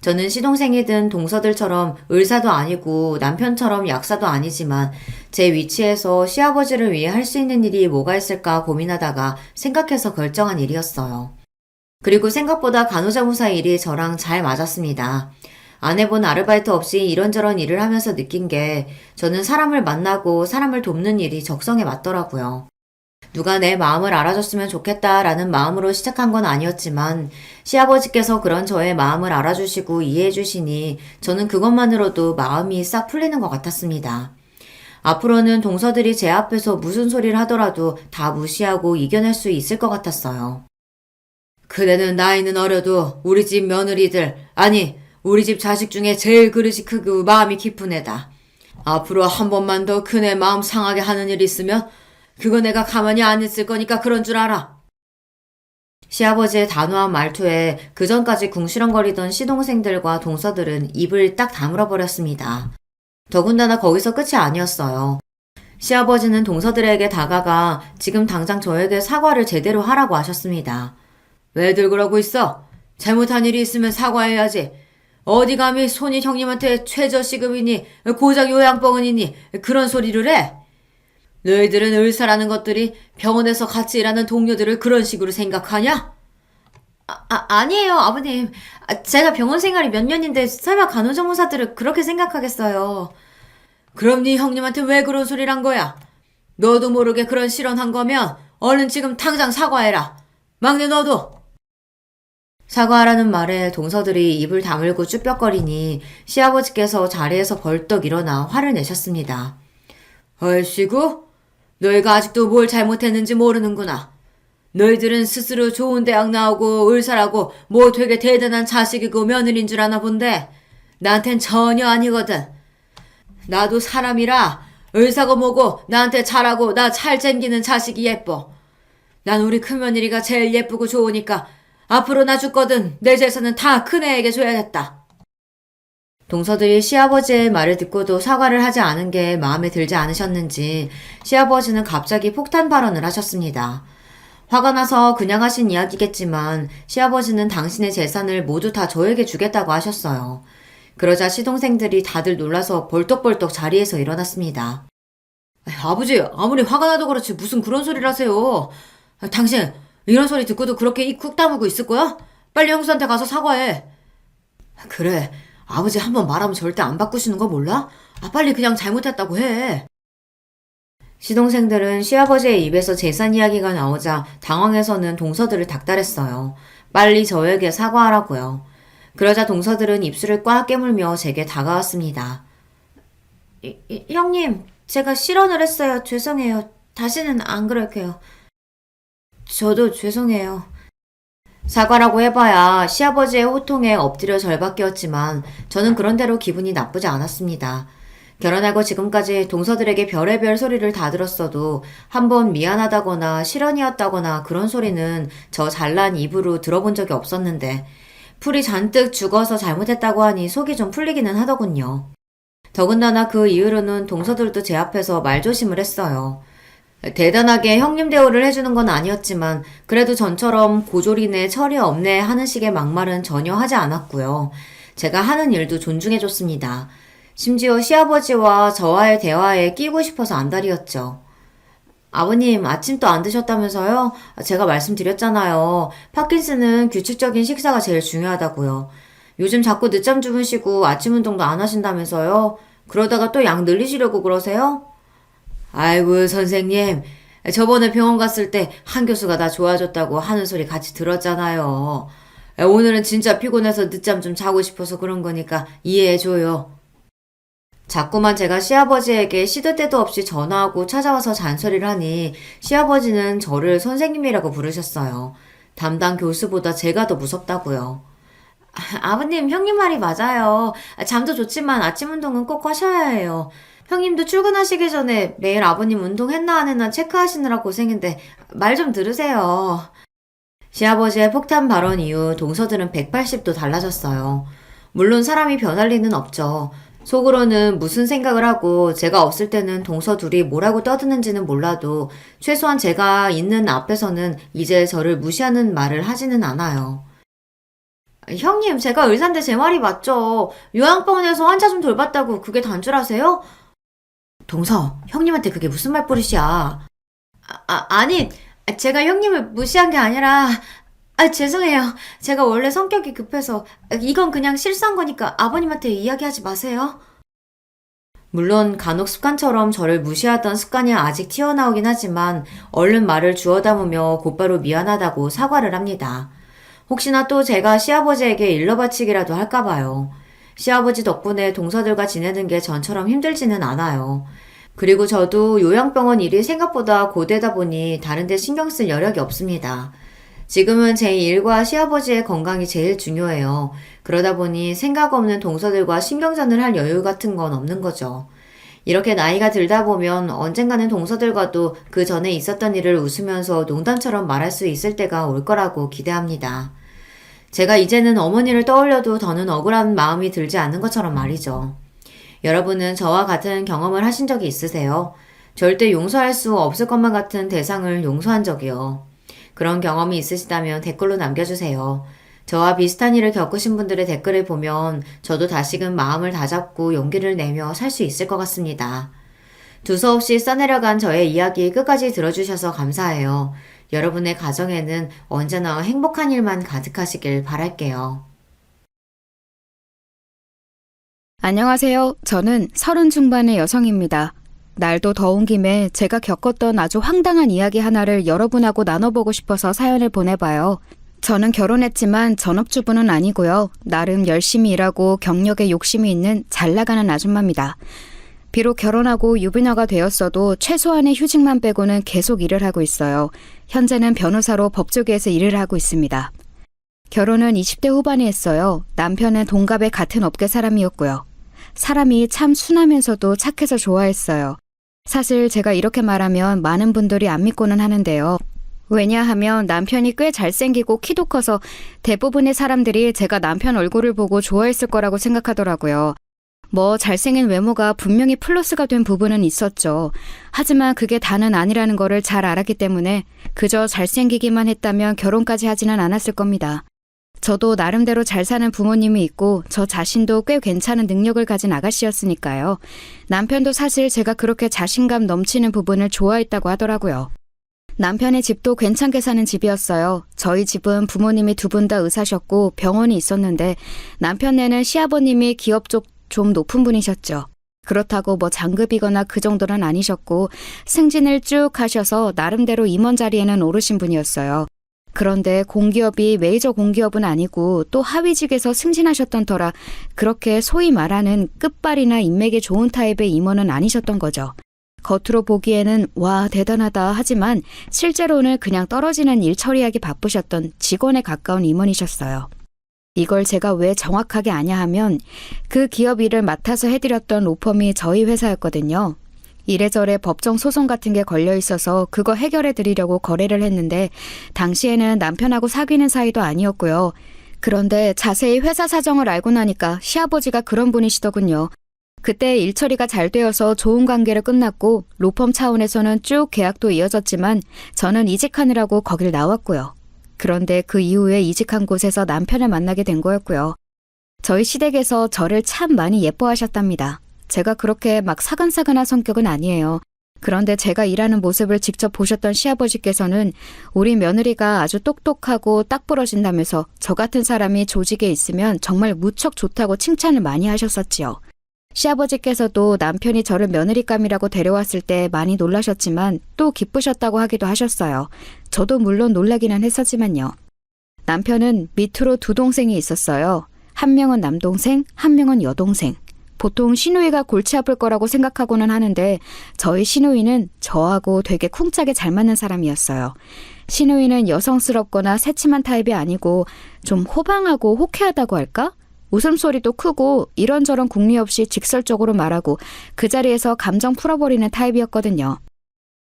저는 시동생이든 동서들처럼 의사도 아니고 남편처럼 약사도 아니지만 제 위치에서 시아버지를 위해 할 수 있는 일이 뭐가 있을까 고민하다가 생각해서 결정한 일이었어요. 그리고 생각보다 간호조무사 일이 저랑 잘 맞았습니다. 안 해본 아르바이트 없이 이런저런 일을 하면서 느낀 게 저는 사람을 만나고 사람을 돕는 일이 적성에 맞더라고요. 누가 내 마음을 알아줬으면 좋겠다라는 마음으로 시작한 건 아니었지만 시아버지께서 그런 저의 마음을 알아주시고 이해해주시니 저는 그것만으로도 마음이 싹 풀리는 것 같았습니다. 앞으로는 동서들이 제 앞에서 무슨 소리를 하더라도 다 무시하고 이겨낼 수 있을 것 같았어요. 그대는 나이는 어려도 우리 집 며느리들, 아니 우리 집 자식 중에 제일 그릇이 크고 마음이 깊은 애다. 앞으로 한 번만 더 큰애 마음 상하게 하는 일 있으면 그거 내가 가만히 안 있을 거니까 그런 줄 알아. 시아버지의 단호한 말투에 그전까지 궁시렁거리던 시동생들과 동서들은 입을 딱 다물어 버렸습니다. 더군다나 거기서 끝이 아니었어요. 시아버지는 동서들에게 다가가 지금 당장 저에게 사과를 제대로 하라고 하셨습니다. 왜들 그러고 있어? 잘못한 일이 있으면 사과해야지. 어디 감히 손이 형님한테 최저시급이니 고작 요양병원이니 그런 소리를 해? 너희들은 의사라는 것들이 병원에서 같이 일하는 동료들을 그런 식으로 생각하냐? 아니에요, 아버님. 제가 병원 생활이 몇 년인데 설마 간호조무사들을 그렇게 생각하겠어요. 그럼 네 형님한테 왜 그런 소리를 한 거야? 너도 모르게 그런 실언한 거면 얼른 지금 당장 사과해라. 막내 너도. 사과하라는 말에 동서들이 입을 다물고 쭈뼛거리니 시아버지께서 자리에서 벌떡 일어나 화를 내셨습니다. 얼씨구? 너희가 아직도 뭘 잘못했는지 모르는구나. 너희들은 스스로 좋은 대학 나오고 의사라고 뭐 되게 대단한 자식이고 며느리인 줄 아나 본데 나한텐 전혀 아니거든. 나도 사람이라 의사고 뭐고 나한테 잘하고 나 잘 챙기는 자식이 예뻐. 난 우리 큰며느리가 제일 예쁘고 좋으니까 앞으로 나 죽거든 내 재산은 다 큰애에게 줘야겠다. 동서들이 시아버지의 말을 듣고도 사과를 하지 않은 게 마음에 들지 않으셨는지 시아버지는 갑자기 폭탄 발언을 하셨습니다. 화가 나서 그냥 하신 이야기겠지만 시아버지는 당신의 재산을 모두 다 저에게 주겠다고 하셨어요. 그러자 시동생들이 다들 놀라서 벌떡벌떡 자리에서 일어났습니다. 아버지, 아무리 화가 나도 그렇지 무슨 그런 소리를 하세요. 당신 이런 소리 듣고도 그렇게 입 쿡 다물고 있을 거야? 빨리 형수한테 가서 사과해. 그래, 아버지 한번 말하면 절대 안 바꾸시는 거 몰라? 빨리 그냥 잘못했다고 해. 시동생들은 시아버지의 입에서 재산 이야기가 나오자 당황해서는 동서들을 닥달했어요. 빨리 저에게 사과하라고요. 그러자 동서들은 입술을 꽉 깨물며 제게 다가왔습니다. 형님, 제가 실언을 했어요. 죄송해요. 다시는 안 그럴게요. 저도 죄송해요. 사과라고 해봐야 시아버지의 호통에 엎드려 절박이었지만 저는 그런대로 기분이 나쁘지 않았습니다. 결혼하고 지금까지 동서들에게 별의별 소리를 다 들었어도 한번 미안하다거나 실언이었다거나 그런 소리는 저 잘난 입으로 들어본 적이 없었는데 풀이 잔뜩 죽어서 잘못했다고 하니 속이 좀 풀리기는 하더군요. 더군다나 그 이후로는 동서들도 제 앞에서 말조심을 했어요. 대단하게 형님 대우를 해주는 건 아니었지만 그래도 전처럼 고졸이네 철이 없네 하는 식의 막말은 전혀 하지 않았고요. 제가 하는 일도 존중해줬습니다. 심지어 시아버지와 저와의 대화에 끼고 싶어서 안달이었죠. 아버님 아침도 안 드셨다면서요? 제가 말씀드렸잖아요. 파킨슨은 규칙적인 식사가 제일 중요하다고요. 요즘 자꾸 늦잠 주무시고 아침 운동도 안 하신다면서요? 그러다가 또 약 늘리시려고 그러세요? 아이고 선생님, 저번에 병원 갔을 때 한 교수가 나 좋아졌다고 하는 소리 같이 들었잖아요. 오늘은 진짜 피곤해서 늦잠 좀 자고 싶어서 그런 거니까 이해해줘요. 자꾸만 제가 시아버지에게 시도 때도 없이 전화하고 찾아와서 잔소리를 하니 시아버지는 저를 선생님이라고 부르셨어요. 담당 교수보다 제가 더 무섭다고요. 아버님, 형님 말이 맞아요. 잠도 좋지만 아침 운동은 꼭 하셔야 해요. 형님도 출근하시기 전에 매일 아버님 운동했나 안 했나 체크하시느라 고생인데 말 좀 들으세요. 시아버지의 폭탄 발언 이후 동서들은 180도 달라졌어요. 물론 사람이 변할 리는 없죠. 속으로는 무슨 생각을 하고 제가 없을 때는 동서 둘이 뭐라고 떠드는지는 몰라도 최소한 제가 있는 앞에서는 이제 저를 무시하는 말을 하지는 않아요. 형님, 제가 의사인데 제 말이 맞죠. 요양병원에서 환자 좀 돌봤다고 그게 단줄하세요? 동서, 형님한테 그게 무슨 말버릇이야. 아니, 제가 형님을 무시한 게 아니라 죄송해요. 제가 원래 성격이 급해서 이건 그냥 실수한 거니까 아버님한테 이야기하지 마세요. 물론 간혹 습관처럼 저를 무시하던 습관이 아직 튀어나오긴 하지만 얼른 말을 주워 담으며 곧바로 미안하다고 사과를 합니다. 혹시나 또 제가 시아버지에게 일러바치기라도 할까봐요. 시아버지 덕분에 동서들과 지내는 게 전처럼 힘들지는 않아요. 그리고 저도 요양병원 일이 생각보다 고되다 보니 다른 데 신경 쓸 여력이 없습니다. 지금은 제 일과 시아버지의 건강이 제일 중요해요. 그러다 보니 생각 없는 동서들과 신경전을 할 여유 같은 건 없는 거죠. 이렇게 나이가 들다 보면 언젠가는 동서들과도 그 전에 있었던 일을 웃으면서 농담처럼 말할 수 있을 때가 올 거라고 기대합니다. 제가 이제는 어머니를 떠올려도 더는 억울한 마음이 들지 않는 것처럼 말이죠. 여러분은 저와 같은 경험을 하신 적이 있으세요? 절대 용서할 수 없을 것만 같은 대상을 용서한 적이요. 그런 경험이 있으시다면 댓글로 남겨주세요. 저와 비슷한 일을 겪으신 분들의 댓글을 보면 저도 다시금 마음을 다잡고 용기를 내며 살 수 있을 것 같습니다. 두서없이 써내려간 저의 이야기 끝까지 들어주셔서 감사해요. 여러분의 가정에는 언제나 행복한 일만 가득하시길 바랄게요. 안녕하세요. 저는 30 중반의 여성입니다. 날도 더운 김에 제가 겪었던 아주 황당한 이야기 하나를 여러분하고 나눠보고 싶어서 사연을 보내봐요. 저는 결혼했지만 전업주부는 아니고요. 나름 열심히 일하고 경력에 욕심이 있는 잘 나가는 아줌마입니다. 비록 결혼하고 유부녀가 되었어도 최소한의 휴직만 빼고는 계속 일을 하고 있어요. 현재는 변호사로 법조계에서 일을 하고 있습니다. 결혼은 20대 후반에 했어요. 남편은 동갑의 같은 업계 사람이었고요. 사람이 참 순하면서도 착해서 좋아했어요. 사실 제가 이렇게 말하면 많은 분들이 안 믿고는 하는데요. 왜냐하면 남편이 꽤 잘생기고 키도 커서 대부분의 사람들이 제가 남편 얼굴을 보고 좋아했을 거라고 생각하더라고요. 뭐 잘생긴 외모가 분명히 플러스가 된 부분은 있었죠. 하지만 그게 다는 아니라는 거를 잘 알았기 때문에 그저 잘생기기만 했다면 결혼까지 하지는 않았을 겁니다. 저도 나름대로 잘 사는 부모님이 있고 저 자신도 꽤 괜찮은 능력을 가진 아가씨였으니까요. 남편도 사실 제가 그렇게 자신감 넘치는 부분을 좋아했다고 하더라고요. 남편의 집도 괜찮게 사는 집이었어요. 저희 집은 부모님이 두 분 다 의사셨고 병원이 있었는데 남편네는 시아버님이 기업 쪽 좀 높은 분이셨죠. 그렇다고 뭐 장급이거나 그 정도는 아니셨고 승진을 쭉 하셔서 나름대로 임원 자리에는 오르신 분이었어요. 그런데 공기업이 메이저 공기업은 아니고 또 하위직에서 승진하셨던 터라 그렇게 소위 말하는 끝발이나 인맥이 좋은 타입의 임원은 아니셨던 거죠. 겉으로 보기에는 와 대단하다 하지만 실제로는 그냥 떨어지는 일 처리하기 바쁘셨던 직원에 가까운 임원이셨어요. 이걸 제가 왜 정확하게 아냐 하면 그 기업 일을 맡아서 해드렸던 로펌이 저희 회사였거든요. 이래저래 법정 소송 같은 게 걸려 있어서 그거 해결해 드리려고 거래를 했는데 당시에는 남편하고 사귀는 사이도 아니었고요. 그런데 자세히 회사 사정을 알고 나니까 시아버지가 그런 분이시더군요. 그때 일 처리가 잘 되어서 좋은 관계로 끝났고 로펌 차원에서는 쭉 계약도 이어졌지만 저는 이직하느라고 거길 나왔고요. 그런데 그 이후에 이직한 곳에서 남편을 만나게 된 거였고요. 저희 시댁에서 저를 참 많이 예뻐하셨답니다. 제가 그렇게 막 사근사근한 성격은 아니에요. 그런데 제가 일하는 모습을 직접 보셨던 시아버지께서는 우리 며느리가 아주 똑똑하고 딱 부러진다면서 저 같은 사람이 조직에 있으면 정말 무척 좋다고 칭찬을 많이 하셨었지요. 시아버지께서도 남편이 저를 며느리감이라고 데려왔을 때 많이 놀라셨지만 또 기쁘셨다고 하기도 하셨어요. 저도 물론 놀라기는 했었지만요. 남편은 밑으로 두 동생이 있었어요. 한 명은 남동생, 한 명은 여동생. 보통 시누이가 골치 아플 거라고 생각하고는 하는데 저희 시누이는 저하고 되게 쿵짝에 잘 맞는 사람이었어요. 시누이는 여성스럽거나 새침한 타입이 아니고 좀 호방하고 호쾌하다고 할까? 웃음소리도 크고 이런저런 궁리 없이 직설적으로 말하고 그 자리에서 감정 풀어버리는 타입이었거든요.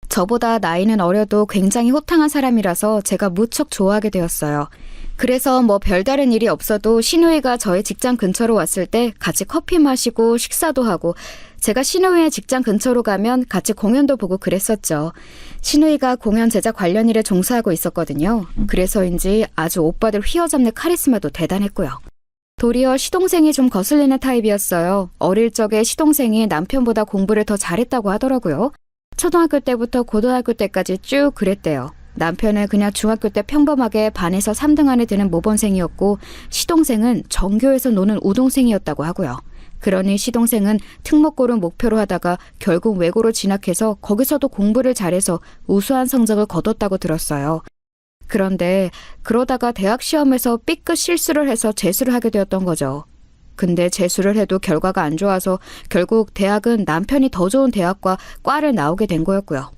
저보다 나이는 어려도 굉장히 호탕한 사람이라서 제가 무척 좋아하게 되었어요. 그래서 뭐 별다른 일이 없어도 시누이가 저의 직장 근처로 왔을 때 같이 커피 마시고 식사도 하고 제가 시누이의 직장 근처로 가면 같이 공연도 보고 그랬었죠. 시누이가 공연 제작 관련 일에 종사하고 있었거든요. 그래서인지 아주 오빠들 휘어잡는 카리스마도 대단했고요. 도리어 시동생이 좀 거슬리는 타입이었어요. 어릴 적에 시동생이 남편보다 공부를 더 잘했다고 하더라고요. 초등학교 때부터 고등학교 때까지 쭉 그랬대요. 남편은 그냥 중학교 때 평범하게 반에서 3등 안에 드는 모범생이었고 시동생은 전교에서 노는 우동생이었다고 하고요. 그러니 시동생은 특목고를 목표로 하다가 결국 외고로 진학해서 거기서도 공부를 잘해서 우수한 성적을 거뒀다고 들었어요. 그런데 그러다가 대학 시험에서 삐끗 실수를 해서 재수를 하게 되었던 거죠. 근데 재수를 해도 결과가 안 좋아서 결국 대학은 남편이 더 좋은 대학과 과를 나오게 된 거였고요.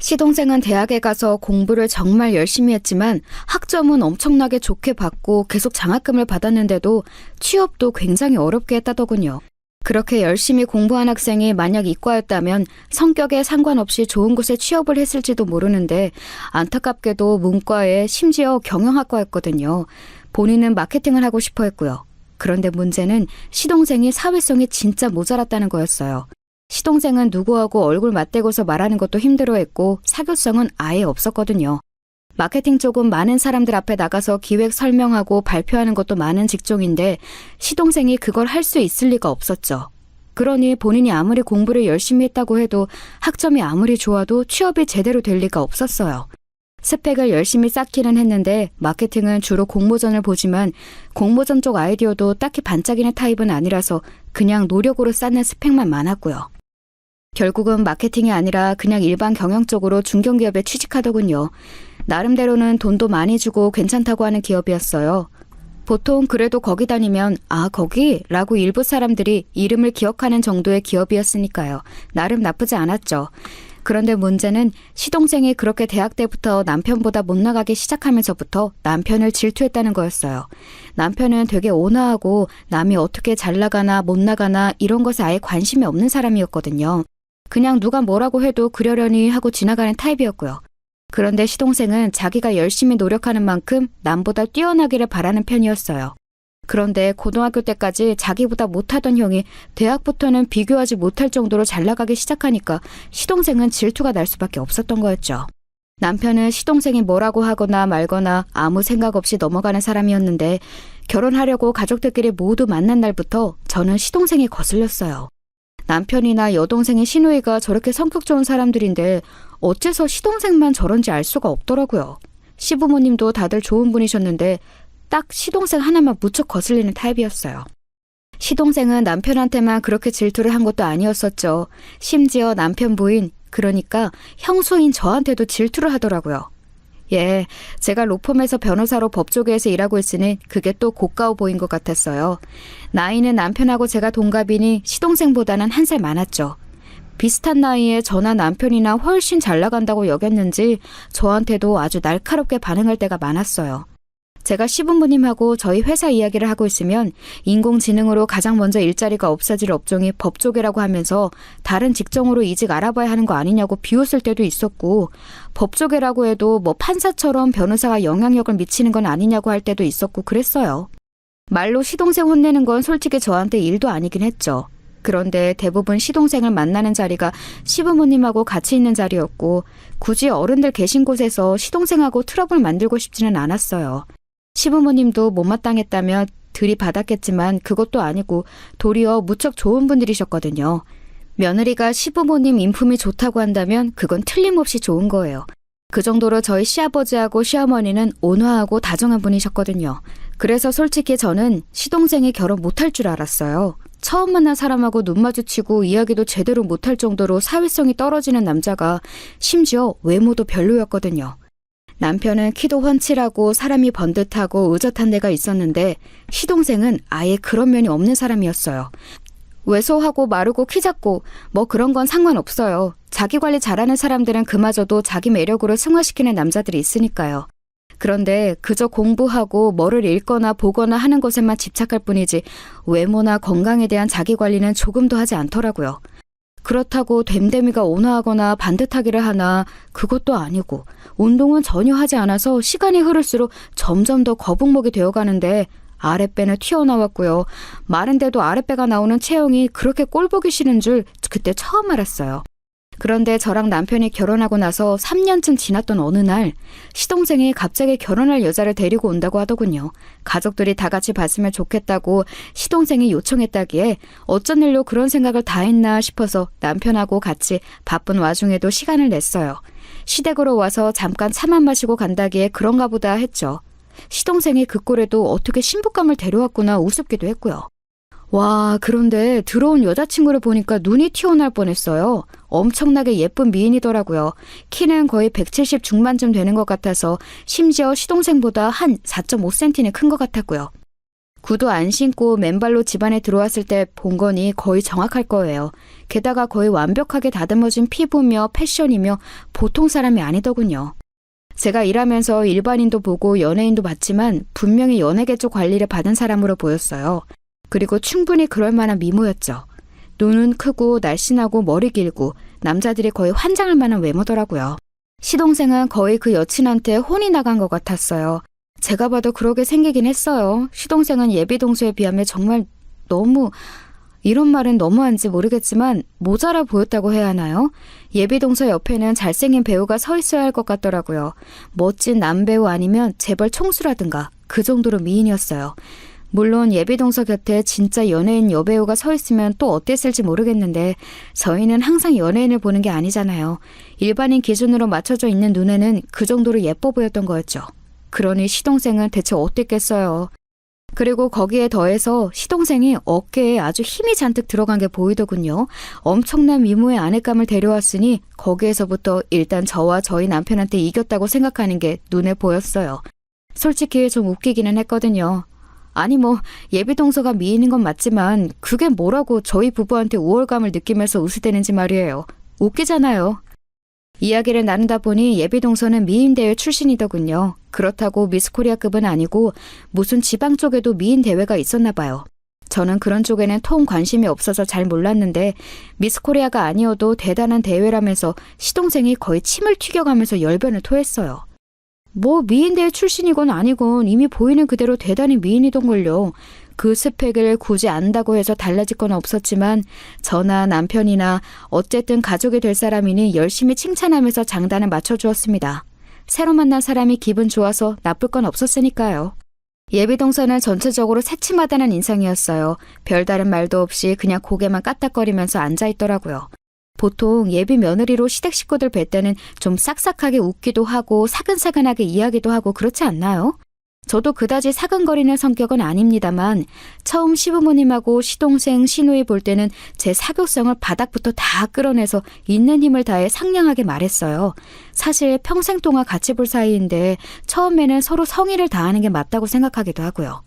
시동생은 대학에 가서 공부를 정말 열심히 했지만 학점은 엄청나게 좋게 받고 계속 장학금을 받았는데도 취업도 굉장히 어렵게 했다더군요. 그렇게 열심히 공부한 학생이 만약 이과였다면 성격에 상관없이 좋은 곳에 취업을 했을지도 모르는데 안타깝게도 문과에 심지어 경영학과였거든요. 본인은 마케팅을 하고 싶어 했고요. 그런데 문제는 시동생이 사회성이 진짜 모자랐다는 거였어요. 시동생은 누구하고 얼굴 맞대고서 말하는 것도 힘들어했고 사교성은 아예 없었거든요. 마케팅 쪽은 많은 사람들 앞에 나가서 기획 설명하고 발표하는 것도 많은 직종인데 시동생이 그걸 할 수 있을 리가 없었죠. 그러니 본인이 아무리 공부를 열심히 했다고 해도 학점이 아무리 좋아도 취업이 제대로 될 리가 없었어요. 스펙을 열심히 쌓기는 했는데 마케팅은 주로 공모전을 보지만 공모전 쪽 아이디어도 딱히 반짝이는 타입은 아니라서 그냥 노력으로 쌓는 스펙만 많았고요. 결국은 마케팅이 아니라 그냥 일반 경영 쪽으로 중견기업에 취직하더군요. 나름대로는 돈도 많이 주고 괜찮다고 하는 기업이었어요. 보통 그래도 거기 다니면 아 거기? 라고 일부 사람들이 이름을 기억하는 정도의 기업이었으니까요. 나름 나쁘지 않았죠. 그런데 문제는 시동생이 그렇게 대학 때부터 남편보다 못 나가기 시작하면서부터 남편을 질투했다는 거였어요. 남편은 되게 온화하고 남이 어떻게 잘 나가나 못 나가나 이런 것에 아예 관심이 없는 사람이었거든요. 그냥 누가 뭐라고 해도 그러려니 하고 지나가는 타입이었고요. 그런데 시동생은 자기가 열심히 노력하는 만큼 남보다 뛰어나기를 바라는 편이었어요. 그런데 고등학교 때까지 자기보다 못하던 형이 대학부터는 비교하지 못할 정도로 잘 나가기 시작하니까 시동생은 질투가 날 수밖에 없었던 거였죠. 남편은 시동생이 뭐라고 하거나 말거나 아무 생각 없이 넘어가는 사람이었는데 결혼하려고 가족들끼리 모두 만난 날부터 저는 시동생이 거슬렸어요. 남편이나 여동생의 시누이가 저렇게 성격 좋은 사람들인데 어째서 시동생만 저런지 알 수가 없더라고요. 시부모님도 다들 좋은 분이셨는데 딱 시동생 하나만 무척 거슬리는 타입이었어요. 시동생은 남편한테만 그렇게 질투를 한 것도 아니었었죠. 심지어 남편 부인, 그러니까 형수인 저한테도 질투를 하더라고요. 예, 제가 로펌에서 변호사로 법조계에서 일하고 있으니 그게 또 고가워 보인 것 같았어요. 나이는 남편하고 제가 동갑이니 시동생보다는 한 살 많았죠. 비슷한 나이에 저나 남편이나 훨씬 잘 나간다고 여겼는지 저한테도 아주 날카롭게 반응할 때가 많았어요. 제가 시부모님하고 저희 회사 이야기를 하고 있으면 인공지능으로 가장 먼저 일자리가 없어질 업종이 법조계라고 하면서 다른 직종으로 이직 알아봐야 하는 거 아니냐고 비웃을 때도 있었고 법조계라고 해도 뭐 판사처럼 변호사가 영향력을 미치는 건 아니냐고 할 때도 있었고 그랬어요. 말로 시동생 혼내는 건 솔직히 저한테 일도 아니긴 했죠. 그런데 대부분 시동생을 만나는 자리가 시부모님하고 같이 있는 자리였고 굳이 어른들 계신 곳에서 시동생하고 트러블 만들고 싶지는 않았어요. 시부모님도 못마땅했다며 들이받았겠지만 그것도 아니고 도리어 무척 좋은 분들이셨거든요. 며느리가 시부모님 인품이 좋다고 한다면 그건 틀림없이 좋은 거예요. 그 정도로 저희 시아버지하고 시어머니는 온화하고 다정한 분이셨거든요. 그래서 솔직히 저는 시동생이 결혼 못할 줄 알았어요. 처음 만난 사람하고 눈 마주치고 이야기도 제대로 못할 정도로 사회성이 떨어지는 남자가 심지어 외모도 별로였거든요. 남편은 키도 훤칠하고 사람이 번듯하고 의젓한 데가 있었는데 시동생은 아예 그런 면이 없는 사람이었어요. 왜소하고 마르고 키 작고 뭐 그런 건 상관없어요. 자기 관리 잘하는 사람들은 그마저도 자기 매력으로 승화시키는 남자들이 있으니까요. 그런데 그저 공부하고 뭐를 읽거나 보거나 하는 것에만 집착할 뿐이지 외모나 건강에 대한 자기 관리는 조금도 하지 않더라고요. 그렇다고 됨됨이가 온화하거나 반듯하기를 하나 그것도 아니고 운동은 전혀 하지 않아서 시간이 흐를수록 점점 더 거북목이 되어가는데 아랫배는 튀어나왔고요. 마른데도 아랫배가 나오는 체형이 그렇게 꼴보기 싫은 줄 그때 처음 알았어요. 그런데 저랑 남편이 결혼하고 나서 3년쯤 지났던 어느 날 시동생이 갑자기 결혼할 여자를 데리고 온다고 하더군요. 가족들이 다 같이 봤으면 좋겠다고 시동생이 요청했다기에 어쩐 일로 그런 생각을 다 했나 싶어서 남편하고 같이 바쁜 와중에도 시간을 냈어요. 시댁으로 와서 잠깐 차만 마시고 간다기에 그런가 보다 했죠. 시동생이 그 꼴에도 어떻게 신부감을 데려왔구나 우습기도 했고요. 와, 그런데 들어온 여자친구를 보니까 눈이 튀어나올 뻔했어요. 엄청나게 예쁜 미인이더라고요. 키는 거의 170 중반쯤 되는 것 같아서 심지어 시동생보다 한 4.5cm는 큰 것 같았고요. 구두 안 신고 맨발로 집안에 들어왔을 때 본 거니 거의 정확할 거예요. 게다가 거의 완벽하게 다듬어진 피부며 패션이며 보통 사람이 아니더군요. 제가 일하면서 일반인도 보고 연예인도 봤지만 분명히 연예계 쪽 관리를 받은 사람으로 보였어요. 그리고 충분히 그럴 만한 미모였죠. 눈은 크고 날씬하고 머리 길고 남자들이 거의 환장할 만한 외모더라고요. 시동생은 거의 그 여친한테 혼이 나간 것 같았어요. 제가 봐도 그러게 생기긴 했어요. 시동생은 예비동서에 비하면 정말 너무, 이런 말은 너무한지 모르겠지만 모자라 보였다고 해야 하나요? 예비동서 옆에는 잘생긴 배우가 서 있어야 할 것 같더라고요. 멋진 남배우 아니면 재벌 총수라든가 그 정도로 미인이었어요. 물론 예비동서 곁에 진짜 연예인 여배우가 서 있으면 또 어땠을지 모르겠는데 저희는 항상 연예인을 보는 게 아니잖아요. 일반인 기준으로 맞춰져 있는 눈에는 그 정도로 예뻐 보였던 거였죠. 그러니 시동생은 대체 어땠겠어요. 그리고 거기에 더해서 시동생이 어깨에 아주 힘이 잔뜩 들어간 게 보이더군요. 엄청난 미모의 아내감을 데려왔으니 거기에서부터 일단 저와 저희 남편한테 이겼다고 생각하는 게 눈에 보였어요. 솔직히 좀 웃기기는 했거든요. 아니 예비동서가 미인인 건 맞지만 그게 뭐라고 저희 부부한테 우월감을 느끼면서 웃으대는지 말이에요. 웃기잖아요. 이야기를 나누다 보니 예비동서는 미인대회 출신이더군요. 그렇다고 미스코리아급은 아니고 무슨 지방 쪽에도 미인대회가 있었나 봐요. 저는 그런 쪽에는 통 관심이 없어서 잘 몰랐는데 미스코리아가 아니어도 대단한 대회라면서 시동생이 거의 침을 튀겨가면서 열변을 토했어요. 미인대회 출신이건 아니건 이미 보이는 그대로 대단히 미인이던걸요. 그 스펙을 굳이 안다고 해서 달라질 건 없었지만 저나 남편이나 어쨌든 가족이 될 사람이니 열심히 칭찬하면서 장단을 맞춰주었습니다. 새로 만난 사람이 기분 좋아서 나쁠 건 없었으니까요. 예비동서는 전체적으로 새침하다는 인상이었어요. 별다른 말도 없이 그냥 고개만 까딱거리면서 앉아있더라고요. 보통 예비 며느리로 시댁 식구들 뵐 때는 좀 싹싹하게 웃기도 하고 사근사근하게 이야기도 하고 그렇지 않나요? 저도 그다지 사근거리는 성격은 아닙니다만 처음 시부모님하고 시동생, 시누이 볼 때는 제 사교성을 바닥부터 다 끌어내서 있는 힘을 다해 상냥하게 말했어요. 사실 평생 동안 같이 볼 사이인데 처음에는 서로 성의를 다하는 게 맞다고 생각하기도 하고요.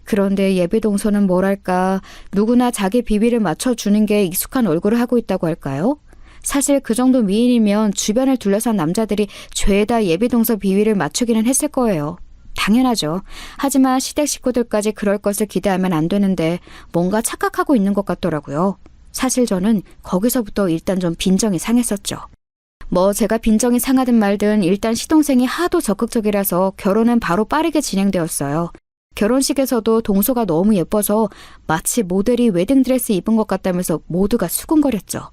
그런데 예비동서는 뭐랄까 누구나 자기 비위를 맞춰주는 게 익숙한 얼굴을 하고 있다고 할까요? 사실 그 정도 미인이면 주변을 둘러싼 남자들이 죄다 예비동서 비위를 맞추기는 했을 거예요. 당연하죠. 하지만 시댁 식구들까지 그럴 것을 기대하면 안 되는데 뭔가 착각하고 있는 것 같더라고요. 사실 저는 거기서부터 일단 좀 빈정이 상했었죠. 제가 빈정이 상하든 말든 일단 시동생이 하도 적극적이라서 결혼은 바로 빠르게 진행되었어요. 결혼식에서도 동서가 너무 예뻐서 마치 모델이 웨딩드레스 입은 것 같다면서 모두가 수군거렸죠.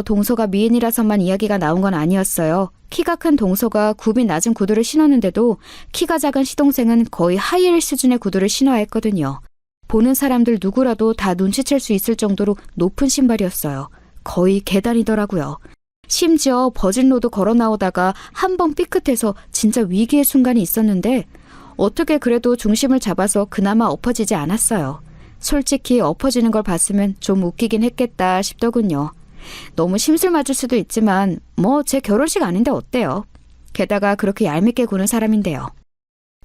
동서가 미인이라서만 이야기가 나온 건 아니었어요. 키가 큰 동서가 굽이 낮은 구두를 신었는데도 키가 작은 시동생은 거의 하이힐 수준의 구두를 신어야 했거든요. 보는 사람들 누구라도 다 눈치챌 수 있을 정도로 높은 신발이었어요. 거의 계단이더라고요. 심지어 버진로드 걸어 나오다가 한 번 삐끗해서 진짜 위기의 순간이 있었는데 어떻게 그래도 중심을 잡아서 그나마 엎어지지 않았어요. 솔직히 엎어지는 걸 봤으면 좀 웃기긴 했겠다 싶더군요. 너무 심술 맞을 수도 있지만 제 결혼식 아닌데 어때요? 게다가 그렇게 얄밉게 구는 사람인데요.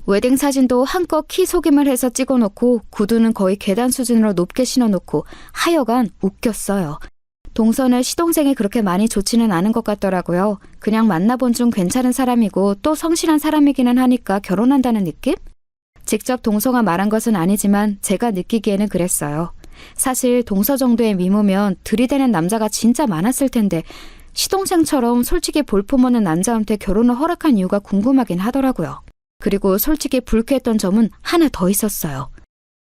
웨딩 사진도 한껏 키 속임을 해서 찍어놓고 구두는 거의 계단 수준으로 높게 신어놓고 하여간 웃겼어요. 동서는 시동생이 그렇게 많이 좋지는 않은 것 같더라고요. 그냥 만나본 중 괜찮은 사람이고 또 성실한 사람이기는 하니까 결혼한다는 느낌? 직접 동서가 말한 것은 아니지만 제가 느끼기에는 그랬어요. 사실 동서 정도의 미모면 들이대는 남자가 진짜 많았을 텐데 시동생처럼 솔직히 볼품없는 남자한테 결혼을 허락한 이유가 궁금하긴 하더라고요. 그리고 솔직히 불쾌했던 점은 하나 더 있었어요.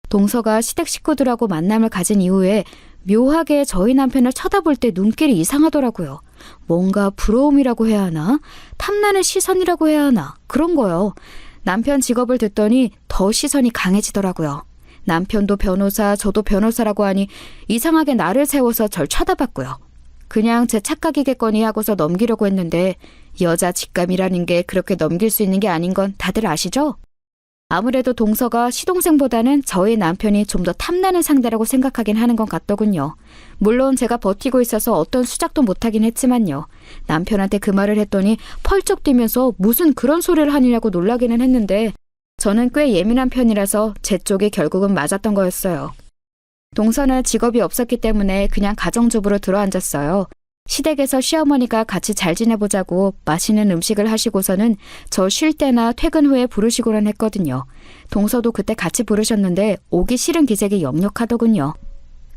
동서가 시댁 식구들하고 만남을 가진 이후에 묘하게 저희 남편을 쳐다볼 때 눈길이 이상하더라고요. 뭔가 부러움이라고 해야 하나? 탐나는 시선이라고 해야 하나? 그런 거요. 남편 직업을 듣더니 더 시선이 강해지더라고요. 남편도 변호사, 저도 변호사라고 하니 이상하게 나를 세워서 절 쳐다봤고요. 그냥 제 착각이겠거니 하고서 넘기려고 했는데 여자 직감이라는 게 그렇게 넘길 수 있는 게 아닌 건 다들 아시죠? 아무래도 동서가 시동생보다는 저희 남편이 좀 더 탐나는 상대라고 생각하긴 하는 것 같더군요. 물론 제가 버티고 있어서 어떤 수작도 못하긴 했지만요. 남편한테 그 말을 했더니 펄쩍 뛰면서 무슨 그런 소리를 하느냐고 놀라기는 했는데 저는 꽤 예민한 편이라서 제 쪽이 결국은 맞았던 거였어요. 동서는 직업이 없었기 때문에 그냥 가정주부로 들어앉았어요. 시댁에서 시어머니가 같이 잘 지내보자고 맛있는 음식을 하시고서는 저 쉴 때나 퇴근 후에 부르시고는 했거든요. 동서도 그때 같이 부르셨는데 오기 싫은 기색이 역력하더군요.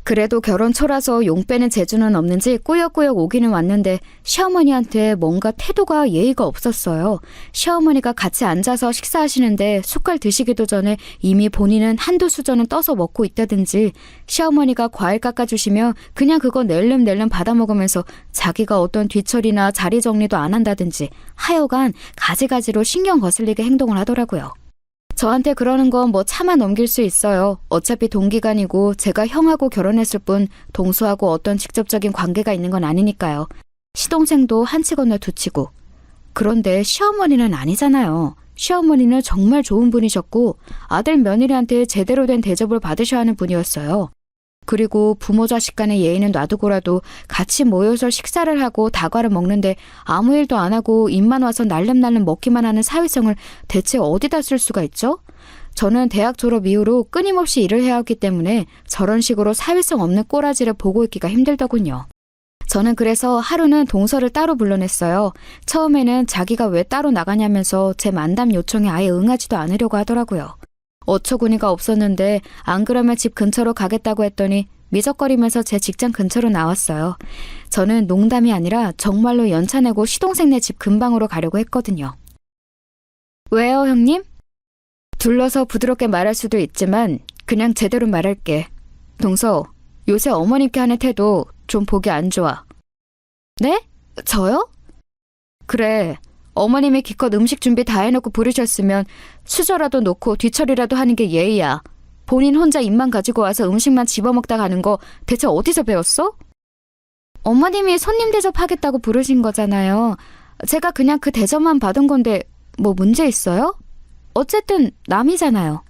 그래도 결혼 초라서 용 빼는 재주는 없는지 꾸역꾸역 오기는 왔는데 시어머니한테 뭔가 태도가 예의가 없었어요. 시어머니가 같이 앉아서 식사하시는데 숟갈 드시기도 전에 이미 본인은 한두 수저는 떠서 먹고 있다든지, 시어머니가 과일 깎아주시면 그냥 그거 낼름낼름 받아먹으면서 자기가 어떤 뒤처리나 자리 정리도 안 한다든지 하여간 가지가지로 신경 거슬리게 행동을 하더라고요. 저한테 그러는 건 뭐 차마 넘길 수 있어요. 어차피 동기간이고 제가 형하고 결혼했을 뿐 동수하고 어떤 직접적인 관계가 있는 건 아니니까요. 시동생도 한치 건너 두치고. 그런데 시어머니는 아니잖아요. 시어머니는 정말 좋은 분이셨고 아들 며느리한테 제대로 된 대접을 받으셔야 하는 분이었어요. 그리고 부모 자식 간의 예의는 놔두고라도 같이 모여서 식사를 하고 다과를 먹는데 아무 일도 안 하고 입만 와서 날름날름 먹기만 하는 사회성을 대체 어디다 쓸 수가 있죠? 저는 대학 졸업 이후로 끊임없이 일을 해왔기 때문에 저런 식으로 사회성 없는 꼬라지를 보고 있기가 힘들더군요. 저는 그래서 하루는 동서를 따로 불러냈어요. 처음에는 자기가 왜 따로 나가냐면서 제 만담 요청에 아예 응하지도 않으려고 하더라고요. 어처구니가 없었는데 안 그러면 집 근처로 가겠다고 했더니 미적거리면서 제 직장 근처로 나왔어요. 저는 농담이 아니라 정말로 연차 내고 시동생네 집 근방으로 가려고 했거든요. 왜요, 형님? 둘러서 부드럽게 말할 수도 있지만 그냥 제대로 말할게. 동서, 요새 어머님께 하는 태도 좀 보기 안 좋아. 네? 저요? 그래. 어머님이 기껏 음식 준비 다 해놓고 부르셨으면 수저라도 놓고 뒤처리라도 하는 게 예의야. 본인 혼자 입만 가지고 와서 음식만 집어먹다 가는 거 대체 어디서 배웠어? 어머님이 손님 대접하겠다고 부르신 거잖아요. 제가 그냥 그 대접만 받은 건데 뭐 문제 있어요? 어쨌든 남이잖아요.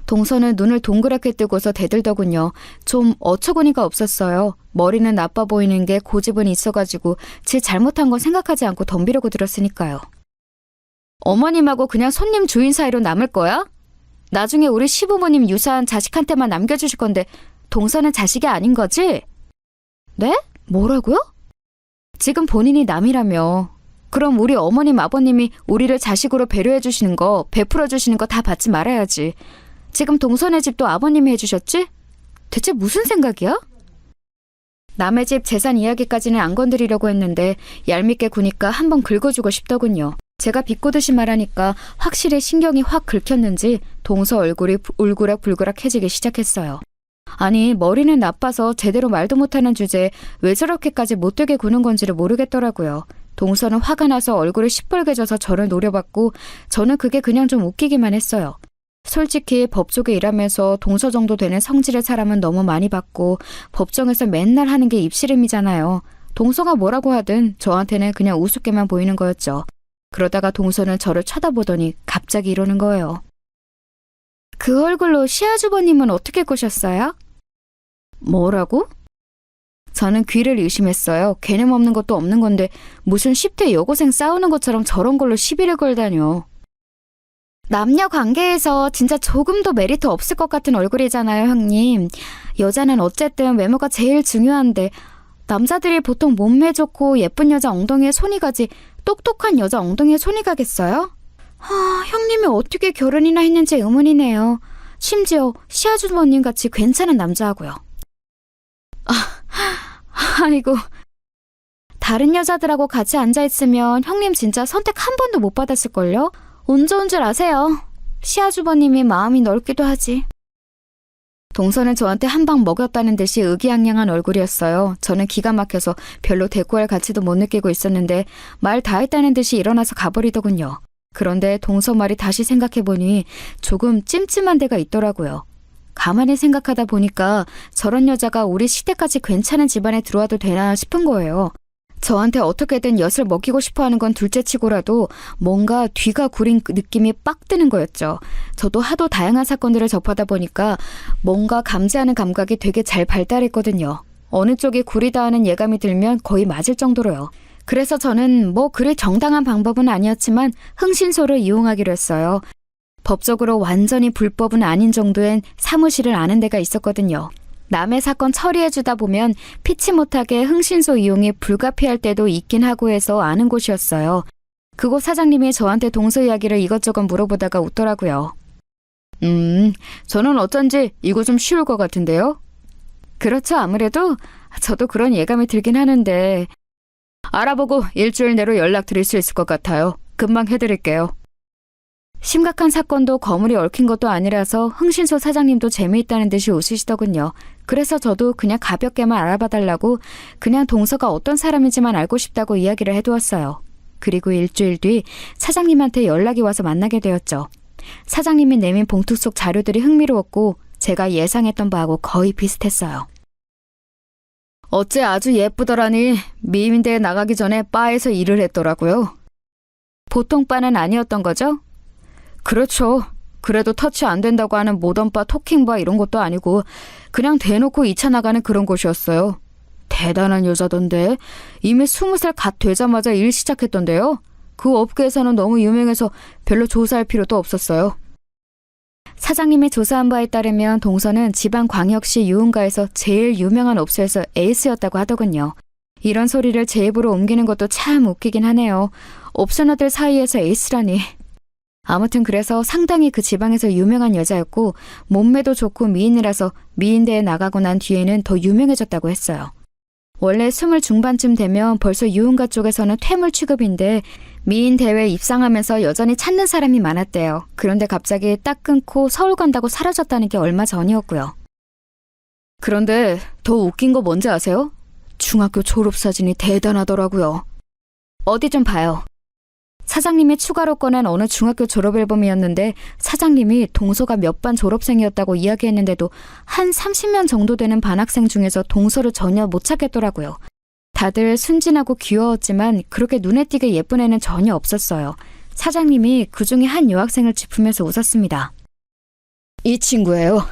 동서는 눈을 동그랗게 뜨고서 대들더군요. 좀 어처구니가 없었어요. 머리는 나빠 보이는 게 고집은 있어가지고 제 잘못한 건 생각하지 않고 덤비려고 들었으니까요. 어머님하고 그냥 손님 주인 사이로 남을 거야? 나중에 우리 시부모님 유산 자식한테만 남겨주실 건데 동서는 자식이 아닌 거지? 네? 뭐라고요? 지금 본인이 남이라며. 그럼 우리 어머님 아버님이 우리를 자식으로 배려해 주시는 거, 베풀어 주시는 거 다 받지 말아야지. 지금 동서네 집도 아버님이 해주셨지? 대체 무슨 생각이야? 남의 집 재산 이야기까지는 안 건드리려고 했는데 얄밉게 구니까 한번 긁어주고 싶더군요. 제가 비꼬듯이 말하니까 확실히 신경이 확 긁혔는지 동서 얼굴이 울그락불그락해지기 시작했어요. 아니, 머리는 나빠서 제대로 말도 못하는 주제에 왜 저렇게까지 못되게 구는 건지를 모르겠더라고요. 동서는 화가 나서 얼굴이 시뻘개져서 저를 노려봤고 저는 그게 그냥 좀 웃기기만 했어요. 솔직히 법조계 일하면서 동서 정도 되는 성질의 사람은 너무 많이 봤고 법정에서 맨날 하는 게 입씨름이잖아요. 동서가 뭐라고 하든 저한테는 그냥 우습게만 보이는 거였죠. 그러다가 동서는 저를 쳐다보더니 갑자기 이러는 거예요. 그 얼굴로 시아주버님은 어떻게 꼬셨어요? 뭐라고? 저는 귀를 의심했어요. 개념 없는 것도 없는 건데 무슨 10대 여고생 싸우는 것처럼 저런 걸로 시비를 걸다뇨. 남녀 관계에서 진짜 조금도 메리트 없을 것 같은 얼굴이잖아요, 형님. 여자는 어쨌든 외모가 제일 중요한데 남자들이 보통 몸매 좋고 예쁜 여자 엉덩이에 손이 가지 똑똑한 여자 엉덩이에 손이 가겠어요? 형님이 어떻게 결혼이나 했는지 의문이네요. 심지어 시아주버님 같이 괜찮은 남자하고요. 아이고. 다른 여자들하고 같이 앉아있으면 형님 진짜 선택 한 번도 못 받았을걸요? 운 좋은 줄 아세요. 시아주버님이 마음이 넓기도 하지. 동서는 저한테 한 방 먹였다는 듯이 의기양양한 얼굴이었어요. 저는 기가 막혀서 별로 대꾸할 가치도 못 느끼고 있었는데 말 다 했다는 듯이 일어나서 가버리더군요. 그런데 동서 말이 다시 생각해보니 조금 찜찜한 데가 있더라고요. 가만히 생각하다 보니까 저런 여자가 우리 시대까지 괜찮은 집안에 들어와도 되나 싶은 거예요. 저한테 어떻게든 엿을 먹이고 싶어하는 건 둘째치고라도 뭔가 뒤가 구린 느낌이 빡 드는 거였죠. 저도 하도 다양한 사건들을 접하다 보니까 뭔가 감지하는 감각이 되게 잘 발달했거든요. 어느 쪽이 구리다 하는 예감이 들면 거의 맞을 정도로요. 그래서 저는 뭐 그리 정당한 방법은 아니었지만 흥신소를 이용하기로 했어요. 법적으로 완전히 불법은 아닌 정도엔 사무실을 아는 데가 있었거든요. 남의 사건 처리해주다 보면 피치 못하게 흥신소 이용이 불가피할 때도 있긴 하고 해서 아는 곳이었어요. 그곳 사장님이 저한테 동서 이야기를 이것저것 물어보다가 웃더라고요. 저는 어쩐지 이거 좀 쉬울 것 같은데요? 그렇죠. 아무래도 저도 그런 예감이 들긴 하는데 알아보고 일주일 내로 연락드릴 수 있을 것 같아요. 금방 해드릴게요. 심각한 사건도 거물이 얽힌 것도 아니라서 흥신소 사장님도 재미있다는 듯이 웃으시더군요. 그래서 저도 그냥 가볍게만 알아봐달라고 그냥 동서가 어떤 사람인지만 알고 싶다고 이야기를 해두었어요. 그리고 일주일 뒤 사장님한테 연락이 와서 만나게 되었죠. 사장님이 내민 봉투 속 자료들이 흥미로웠고 제가 예상했던 바하고 거의 비슷했어요. 어째 아주 예쁘더라니 미인대에 나가기 전에 바에서 일을 했더라고요. 보통 바는 아니었던 거죠? 그렇죠. 그래도 터치 안 된다고 하는 모던바, 토킹바 이런 것도 아니고 그냥 대놓고 2차 나가는 그런 곳이었어요. 대단한 여자던데 이미 20살 갓 되자마자 일 시작했던데요. 그 업계에서는 너무 유명해서 별로 조사할 필요도 없었어요. 사장님이 조사한 바에 따르면 동서는 지방광역시 유흥가에서 제일 유명한 업소에서 에이스였다고 하더군요. 이런 소리를 제 입으로 옮기는 것도 참 웃기긴 하네요. 업소나들 사이에서 에이스라니. 아무튼 그래서 상당히 그 지방에서 유명한 여자였고 몸매도 좋고 미인이라서 미인대에 나가고 난 뒤에는 더 유명해졌다고 했어요. 원래 20 중반쯤 되면 벌써 유흥가 쪽에서는 퇴물 취급인데 미인 대회에 입상하면서 여전히 찾는 사람이 많았대요. 그런데 갑자기 딱 끊고 서울 간다고 사라졌다는 게 얼마 전이었고요. 그런데 더 웃긴 거 뭔지 아세요? 중학교 졸업사진이 대단하더라고요. 어디 좀 봐요. 사장님이 추가로 꺼낸 어느 중학교 졸업 앨범이었는데 사장님이 동서가 몇 반 졸업생이었다고 이야기했는데도 한 30명 정도 되는 반학생 중에서 동서를 전혀 못 찾겠더라고요. 다들 순진하고 귀여웠지만 그렇게 눈에 띄게 예쁜 애는 전혀 없었어요. 사장님이 그중에 한 여학생을 짚으면서 웃었습니다. 이 친구예요.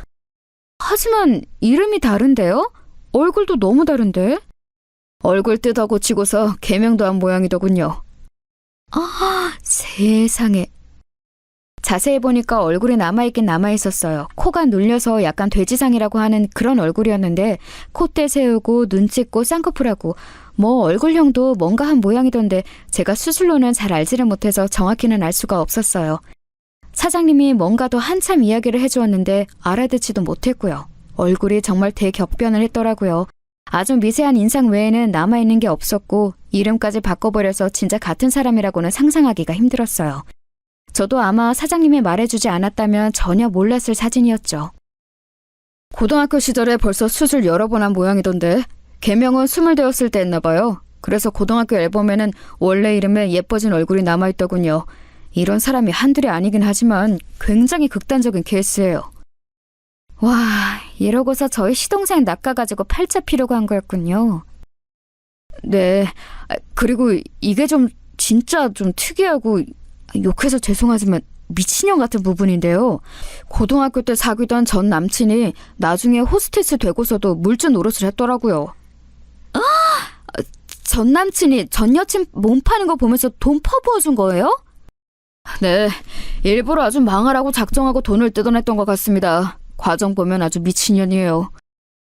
하지만 이름이 다른데요? 얼굴도 너무 다른데? 얼굴 뜯어 고치고서 개명도 한 모양이더군요. 아, 세상에. 자세히 보니까 얼굴이 남아있긴 남아있었어요. 코가 눌려서 약간 돼지상이라고 하는 그런 얼굴이었는데 콧대 세우고 눈 찢고 쌍꺼풀하고 뭐 얼굴형도 뭔가 한 모양이던데 제가 수술로는 잘 알지를 못해서 정확히는 알 수가 없었어요. 사장님이 뭔가 더 한참 이야기를 해주었는데 알아듣지도 못했고요. 얼굴이 정말 대격변을 했더라고요. 아주 미세한 인상 외에는 남아있는 게 없었고 이름까지 바꿔버려서 진짜 같은 사람이라고는 상상하기가 힘들었어요. 저도 아마 사장님이 말해주지 않았다면 전혀 몰랐을 사진이었죠. 고등학교 시절에 벌써 수술 여러 번 한 모양이던데 개명은 20 되었을 때 했나 봐요. 그래서 고등학교 앨범에는 원래 이름에 예뻐진 얼굴이 남아있더군요. 이런 사람이 한둘이 아니긴 하지만 굉장히 극단적인 케이스예요. 와, 이러고서 저희 시동생 낚아가지고 팔자 피려고 한 거였군요. 네, 그리고 이게 진짜 좀 특이하고 욕해서 죄송하지만 미친년 같은 부분인데요. 고등학교 때 사귀던 전 남친이 나중에 호스티스 되고서도 물주 노릇을 했더라고요. 전 남친이 전 여친 몸 파는 거 보면서 돈 퍼부어준 거예요? 네, 일부러 아주 망하라고 작정하고 돈을 뜯어냈던 것 같습니다. 과정 보면 아주 미친년이에요.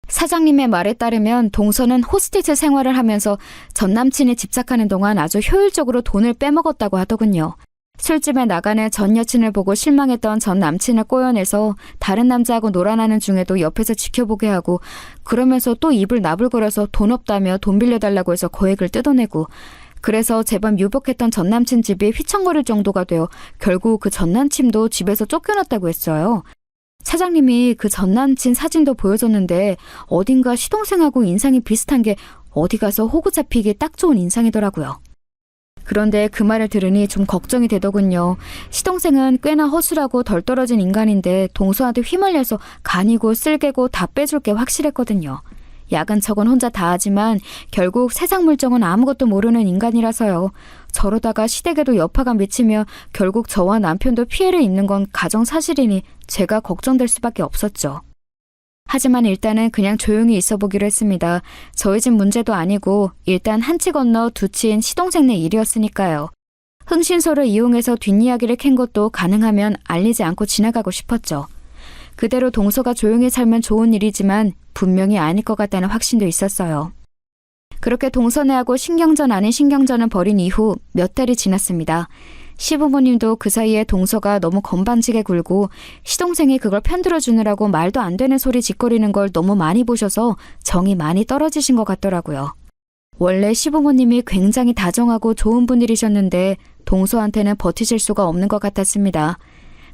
사장님의 말에 따르면 동서는 호스티스 생활을 하면서 전 남친이 집착하는 동안 아주 효율적으로 돈을 빼먹었다고 하더군요. 술집에 나가는 전 여친을 보고 실망했던 전 남친을 꼬여내서 다른 남자하고 놀아나는 중에도 옆에서 지켜보게 하고 그러면서 또 입을 나불거려서 돈 없다며 돈 빌려달라고 해서 거액을 뜯어내고 그래서 제법 유복했던 전 남친 집이 휘청거릴 정도가 되어 결국 그 전 남친도 집에서 쫓겨났다고 했어요. 사장님이 그 전 남친 사진도 보여줬는데 어딘가 시동생하고 인상이 비슷한 게 어디 가서 호구 잡히기 딱 좋은 인상이더라고요. 그런데 그 말을 들으니 좀 걱정이 되더군요. 시동생은 꽤나 허술하고 덜 떨어진 인간인데 동서한테 휘말려서 간이고 쓸개고 다 빼줄 게 확실했거든요. 야근 척은 혼자 다 하지만 결국 세상 물정은 아무것도 모르는 인간이라서요. 저러다가 시댁에도 여파가 미치며 결국 저와 남편도 피해를 입는 건 가정사실이니 제가 걱정될 수밖에 없었죠. 하지만 일단은 그냥 조용히 있어 보기로 했습니다. 저희 집 문제도 아니고 일단 한 치 건너 두 치인 시동생네 일이었으니까요. 흥신소를 이용해서 뒷이야기를 캔 것도 가능하면 알리지 않고 지나가고 싶었죠. 그대로 동서가 조용히 살면 좋은 일이지만 분명히 아닐 것 같다는 확신도 있었어요. 그렇게 동서네하고 신경전 아닌 신경전을 벌인 이후 몇 달이 지났습니다. 시부모님도 그 사이에 동서가 너무 건방지게 굴고 시동생이 그걸 편들어주느라고 말도 안 되는 소리 짓거리는 걸 너무 많이 보셔서 정이 많이 떨어지신 것 같더라고요. 원래 시부모님이 굉장히 다정하고 좋은 분들이셨는데 동서한테는 버티실 수가 없는 것 같았습니다.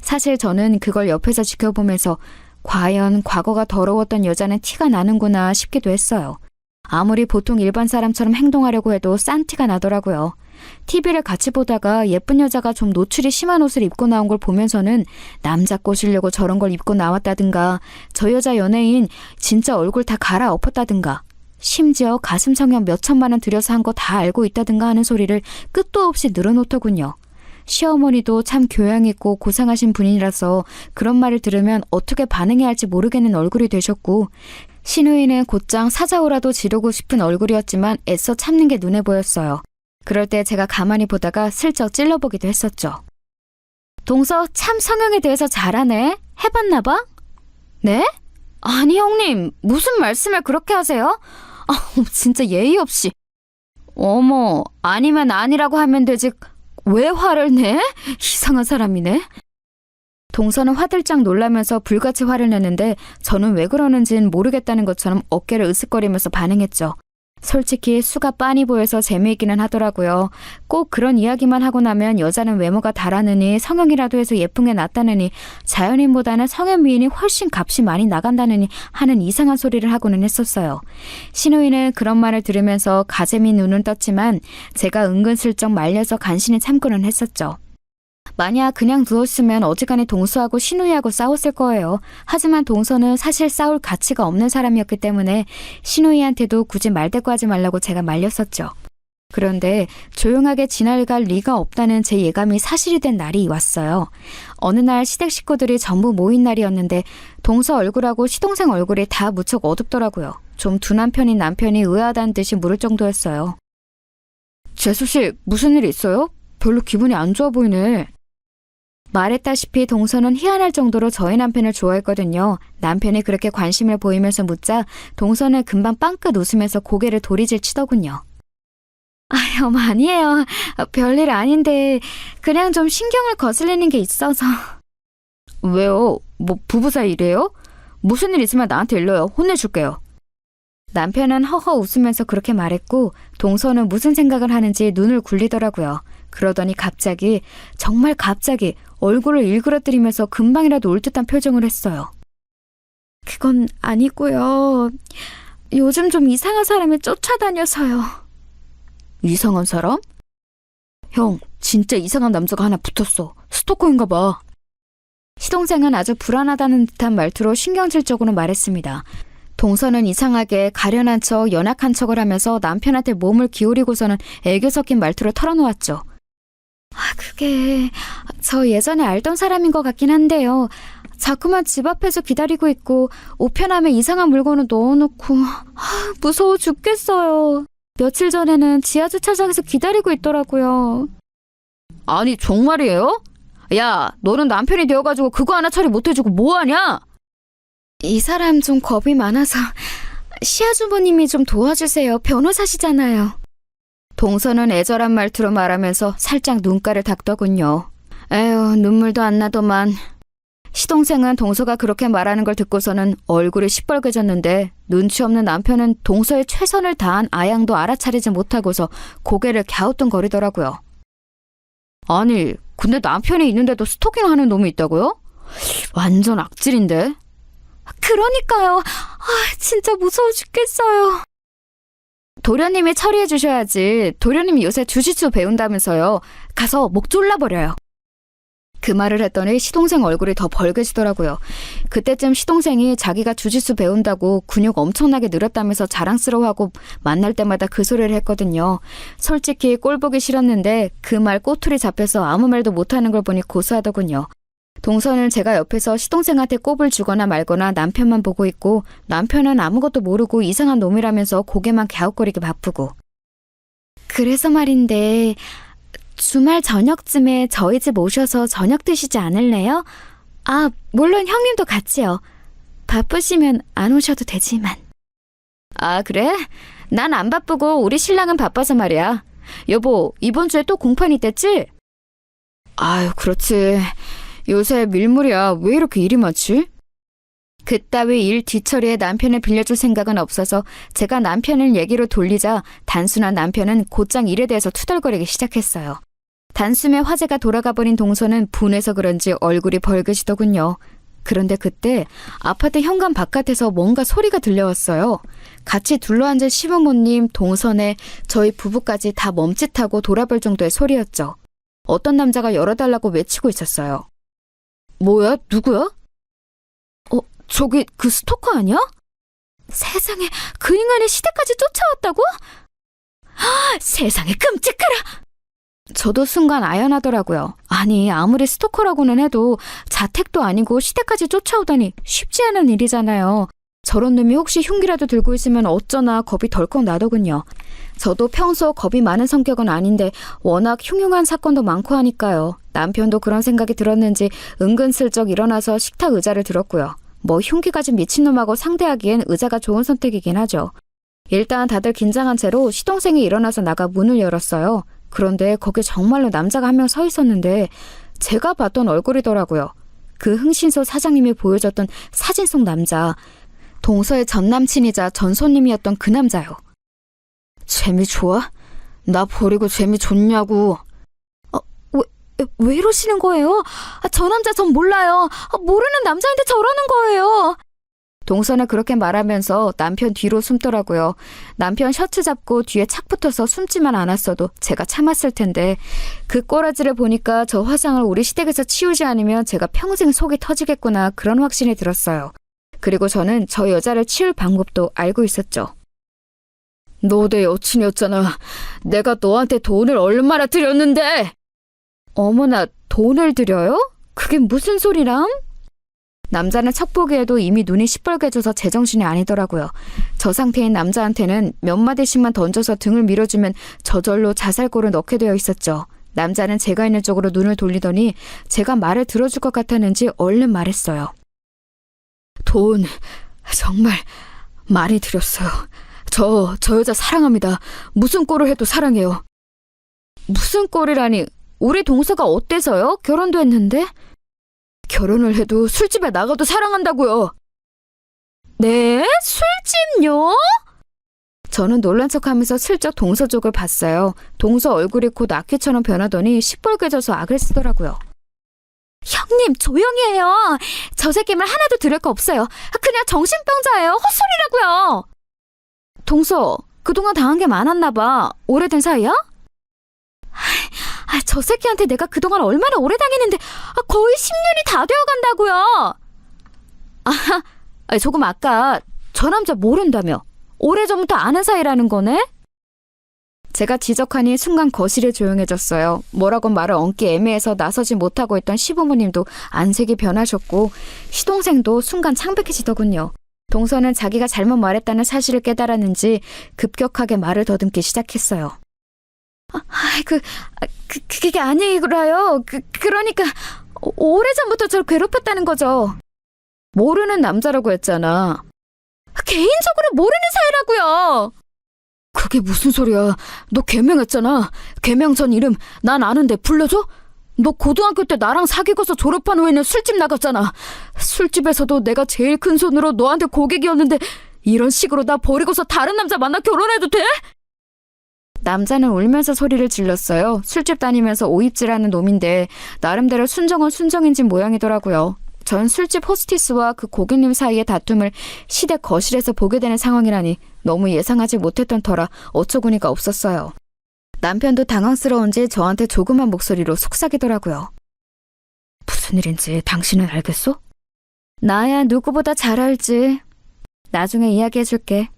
사실 저는 그걸 옆에서 지켜보면서 과연 과거가 더러웠던 여자는 티가 나는구나 싶기도 했어요. 아무리 보통 일반 사람처럼 행동하려고 해도 싼 티가 나더라고요. TV를 같이 보다가 예쁜 여자가 좀 노출이 심한 옷을 입고 나온 걸 보면서는 남자 꼬시려고 저런 걸 입고 나왔다든가, 저 여자 연예인 진짜 얼굴 다 갈아엎었다든가, 심지어 가슴 성형 몇 천만 원 들여서 한 거 다 알고 있다든가 하는 소리를 끝도 없이 늘어놓더군요. 시어머니도 참 교양 있고 고상하신 분이라서 그런 말을 들으면 어떻게 반응해야 할지 모르겠는 얼굴이 되셨고, 시누이는 곧장 사자오라도 지르고 싶은 얼굴이었지만 애써 참는 게 눈에 보였어요. 그럴 때 제가 가만히 보다가 슬쩍 찔러보기도 했었죠. 동서 참 성형에 대해서 잘하네? 해봤나 봐? 네? 아니 형님, 무슨 말씀을 그렇게 하세요? 진짜 예의 없이. 어머, 아니면 아니라고 하면 되지 왜 화를 내? 이상한 사람이네. 동서는 화들짝 놀라면서 불같이 화를 내는데 저는 왜 그러는진 모르겠다는 것처럼 어깨를 으쓱거리면서 반응했죠. 솔직히 수가 빤히 보여서 재미있기는 하더라고요. 꼭 그런 이야기만 하고 나면 여자는 외모가 다라느니 성형이라도 해서 예쁜 게 낫다느니 자연인보다는 성형 미인이 훨씬 값이 많이 나간다느니 하는 이상한 소리를 하고는 했었어요. 시누이는 그런 말을 들으면서 가재미 눈은 떴지만 제가 은근슬쩍 말려서 간신히 참고는 했었죠. 만약 그냥 두었으면 어지간히 동서하고 시누이하고 싸웠을 거예요. 하지만 동서는 사실 싸울 가치가 없는 사람이었기 때문에 시누이한테도 굳이 말대꾸하지 말라고 제가 말렸었죠. 그런데 조용하게 지나갈 리가 없다는 제 예감이 사실이 된 날이 왔어요. 어느 날 시댁 식구들이 전부 모인 날이었는데 동서 얼굴하고 시동생 얼굴이 다 무척 어둡더라고요. 좀 둔한 편인 남편이 의아하다는 듯이 물을 정도였어요. 재수씨, 무슨 일 있어요? 별로 기분이 안 좋아 보이네. 말했다시피 동서는 희한할 정도로 저희 남편을 좋아했거든요. 남편이 그렇게 관심을 보이면서 묻자 동서는 금방 빵긋 웃으면서 고개를 도리질 치더군요. 아유, 아니에요. 별일 아닌데 그냥 좀 신경을 거슬리는 게 있어서. 왜요? 뭐 부부 사이래요? 무슨 일 있으면 나한테 일러요. 혼내줄게요. 남편은 허허 웃으면서 그렇게 말했고 동서는 무슨 생각을 하는지 눈을 굴리더라고요. 그러더니 갑자기, 정말 갑자기 얼굴을 일그러뜨리면서 금방이라도 울 듯한 표정을 했어요. 그건 아니고요. 요즘 좀 이상한 사람이 쫓아다녀서요. 이상한 사람? 형, 진짜 이상한 남자가 하나 붙었어. 스토커인가 봐. 시동생은 아주 불안하다는 듯한 말투로 신경질적으로 말했습니다. 동서는 이상하게 가련한 척, 연약한 척을 하면서 남편한테 몸을 기울이고서는 애교 섞인 말투를 털어놓았죠. 그게 저 예전에 알던 사람인 것 같긴 한데요. 자꾸만 집 앞에서 기다리고 있고 우편함에 이상한 물건을 넣어놓고 무서워 죽겠어요. 며칠 전에는 지하주차장에서 기다리고 있더라고요. 아니 정말이에요? 야, 너는 남편이 되어가지고 그거 하나 처리 못해주고 뭐하냐? 이 사람 좀 겁이 많아서 시아주버님이 좀 도와주세요. 변호사시잖아요. 동서는 애절한 말투로 말하면서 살짝 눈가를 닦더군요. 에휴, 눈물도 안 나더만. 시동생은 동서가 그렇게 말하는 걸 듣고서는 얼굴이 시뻘개졌는데 눈치 없는 남편은 동서의 최선을 다한 아양도 알아차리지 못하고서 고개를 갸우뚱거리더라고요. 아니, 근데 남편이 있는데도 스토킹하는 놈이 있다고요? 완전 악질인데? 그러니까요. 진짜 무서워 죽겠어요. 도련님이 처리해 주셔야지. 도련님이 요새 주짓수 배운다면서요. 가서 목 졸라버려요. 그 말을 했더니 시동생 얼굴이 더 벌개지더라고요. 그때쯤 시동생이 자기가 주짓수 배운다고 근육 엄청나게 늘었다면서 자랑스러워하고 만날 때마다 그 소리를 했거든요. 솔직히 꼴 보기 싫었는데 그 말 꼬투리 잡혀서 아무 말도 못하는 걸 보니 고소하더군요. 동서는 제가 옆에서 시동생한테 꼽을 주거나 말거나 남편만 보고 있고 남편은 아무것도 모르고 이상한 놈이라면서 고개만 갸웃거리게 바쁘고. 그래서 말인데 주말 저녁쯤에 저희 집 오셔서 저녁 드시지 않을래요? 물론 형님도 같이요. 바쁘시면 안 오셔도 되지만. 그래? 난 안 바쁘고 우리 신랑은 바빠서 말이야. 여보, 이번 주에 또 공판 있댔지? 아유, 그렇지. 요새 밀물이야. 왜 이렇게 일이 많지? 그따위 일 뒤처리에 남편을 빌려줄 생각은 없어서 제가 남편을 얘기로 돌리자 단순한 남편은 곧장 일에 대해서 투덜거리기 시작했어요. 단숨에 화제가 돌아가 버린 동서는 분해서 그런지 얼굴이 벌개지더군요. 그런데 그때 아파트 현관 바깥에서 뭔가 소리가 들려왔어요. 같이 둘러앉은 시부모님, 동서네, 저희 부부까지 다 멈칫하고 돌아볼 정도의 소리였죠. 어떤 남자가 열어달라고 외치고 있었어요. 뭐야? 누구야? 저기 그 스토커 아니야? 세상에, 그 인간이 시댁까지 쫓아왔다고? 세상에 끔찍하라! 저도 순간 아연하더라고요. 아니, 아무리 스토커라고는 해도 자택도 아니고 시댁까지 쫓아오다니 쉽지 않은 일이잖아요. 저런 놈이 혹시 흉기라도 들고 있으면 어쩌나 겁이 덜컥 나더군요. 저도 평소 겁이 많은 성격은 아닌데 워낙 흉흉한 사건도 많고 하니까요. 남편도 그런 생각이 들었는지 은근슬쩍 일어나서 식탁 의자를 들었고요. 뭐 흉기 가진 미친놈하고 상대하기엔 의자가 좋은 선택이긴 하죠. 일단 다들 긴장한 채로 시동생이 일어나서 나가 문을 열었어요. 그런데 거기 정말로 남자가 한 명 서 있었는데 제가 봤던 얼굴이더라고요. 그 흥신소 사장님이 보여줬던 사진 속 남자, 동서의 전 남친이자 전 손님이었던 그 남자요. 재미 좋아? 나 버리고 재미 좋냐고. 왜 이러시는 거예요? 저 남자 전 몰라요. 모르는 남자인데 저러는 거예요. 동서는 그렇게 말하면서 남편 뒤로 숨더라고요. 남편 셔츠 잡고 뒤에 착 붙어서 숨지만 않았어도 제가 참았을 텐데 그 꼬라지를 보니까 저 화상을 우리 시댁에서 치우지 않으면 제가 평생 속이 터지겠구나 그런 확신이 들었어요. 그리고 저는 저 여자를 치울 방법도 알고 있었죠. 너 내 여친이었잖아. 내가 너한테 돈을 얼마나 드렸는데. 어머나, 돈을 드려요? 그게 무슨 소리람? 남자는 척 보기에도 이미 눈이 시뻘개져서 제정신이 아니더라고요. 저 상태인 남자한테는 몇 마디씩만 던져서 등을 밀어주면 저절로 자살골을 넣게 되어 있었죠. 남자는 제가 있는 쪽으로 눈을 돌리더니 제가 말을 들어줄 것 같았는지 얼른 말했어요. 돈 정말 많이 드렸어요. 저 여자 사랑합니다. 무슨 꼴을 해도 사랑해요. 무슨 꼴이라니? 우리 동서가 어때서요? 결혼도 했는데? 결혼을 해도 술집에 나가도 사랑한다고요. 네? 술집요? 저는 놀란 척하면서 슬쩍 동서 쪽을 봤어요. 동서 얼굴이 곧 악귀처럼 변하더니 시뻘개져서 악을 쓰더라고요. 형님, 조용히 해요. 저 새끼 말 하나도 들을 거 없어요. 그냥 정신병자예요. 헛소리라고요. 동서, 그동안 당한 게 많았나 봐. 오래된 사이야? 저 새끼한테 내가 그동안 얼마나 오래 당했는데 거의 10년이 다 되어간다고요. 조금 아까 저 남자 모른다며. 오래전부터 아는 사이라는 거네? 제가 지적하니 순간 거실이 조용해졌어요. 뭐라고 말을 얹기 애매해서 나서지 못하고 있던 시부모님도 안색이 변하셨고 시동생도 순간 창백해지더군요. 동서는 자기가 잘못 말했다는 사실을 깨달았는지 급격하게 말을 더듬기 시작했어요. 그게 아니라요. 그러니까 오래전부터 저를 괴롭혔다는 거죠. 모르는 남자라고 했잖아. 개인적으로 모르는 사이라고요. 그게 무슨 소리야. 너 개명했잖아. 개명 전 이름 난 아는데 불러줘? 너 고등학교 때 나랑 사귀고서 졸업한 후에는 술집 나갔잖아. 술집에서도 내가 제일 큰 손으로 너한테 고객이었는데 이런 식으로 나 버리고서 다른 남자 만나 결혼해도 돼? 남자는 울면서 소리를 질렀어요. 술집 다니면서 오입질하는 놈인데 나름대로 순정은 순정인진 모양이더라고요. 전 술집 호스티스와 그 고객님 사이의 다툼을 시댁 거실에서 보게 되는 상황이라니 너무 예상하지 못했던 터라 어처구니가 없었어요. 남편도 당황스러운지 저한테 조그만 목소리로 속삭이더라고요. 무슨 일인지 당신은 알겠어? 나야 누구보다 잘 알지. 나중에 이야기해줄게.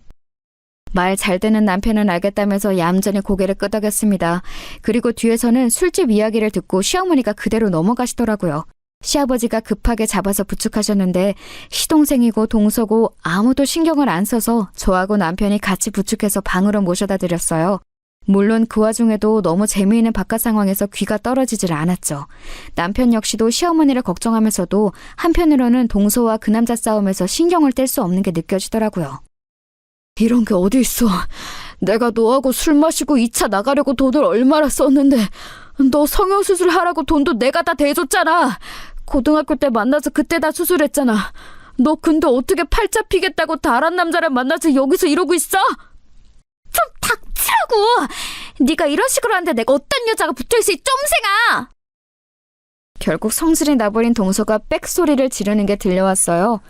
말 잘 듣는 남편은 알겠다면서 얌전히 고개를 끄덕였습니다. 그리고 뒤에서는 술집 이야기를 듣고 시어머니가 그대로 넘어가시더라고요. 시아버지가 급하게 잡아서 부축하셨는데 시동생이고 동서고 아무도 신경을 안 써서 저하고 남편이 같이 부축해서 방으로 모셔다 드렸어요. 물론 그 와중에도 너무 재미있는 바깥 상황에서 귀가 떨어지질 않았죠. 남편 역시도 시어머니를 걱정하면서도 한편으로는 동서와 그 남자 싸움에서 신경을 뗄 수 없는 게 느껴지더라고요. 이런 게 어디 있어. 내가 너하고 술 마시고 2차 나가려고 돈을 얼마나 썼는데 너 성형수술 하라고 돈도 내가 다 대줬잖아. 고등학교 때 만나서 그때 다 수술했잖아. 너 근데 어떻게 팔자 피겠다고 다른 남자를 만나서 여기서 이러고 있어? 좀 닥치라고! 네가 이런 식으로 하는데 내가 어떤 여자가 붙어있어, 이 쫌생아! 결국 성질이 나버린 동서가 빽소리를 지르는 게 들려왔어요.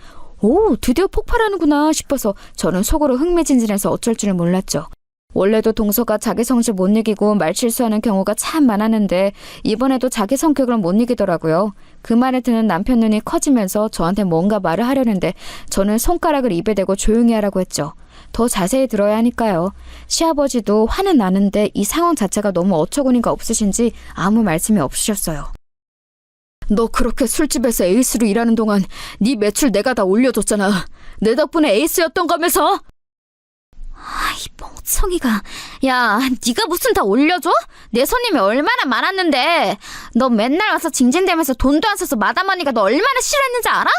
오, 드디어 폭발하는구나 싶어서 저는 속으로 흥미진진해서 어쩔 줄을 몰랐죠. 원래도 동서가 자기 성질 못 이기고 말실수하는 경우가 참 많았는데 이번에도 자기 성격을 못 이기더라고요. 그 말에 드는 남편 눈이 커지면서 저한테 뭔가 말을 하려는데 저는 손가락을 입에 대고 조용히 하라고 했죠. 더 자세히 들어야 하니까요. 시아버지도 화는 나는데 이 상황 자체가 너무 어처구니가 없으신지 아무 말씀이 없으셨어요. 너 그렇게 술집에서 에이스로 일하는 동안 네 매출 내가 다 올려줬잖아. 내 덕분에 에이스였던 거면서. 이 멍청이가. 야, 네가 무슨 다 올려줘? 내 손님이 얼마나 많았는데. 너 맨날 와서 징징대면서 돈도 안 써서 마담 언니가 너 얼마나 싫어했는지 알아?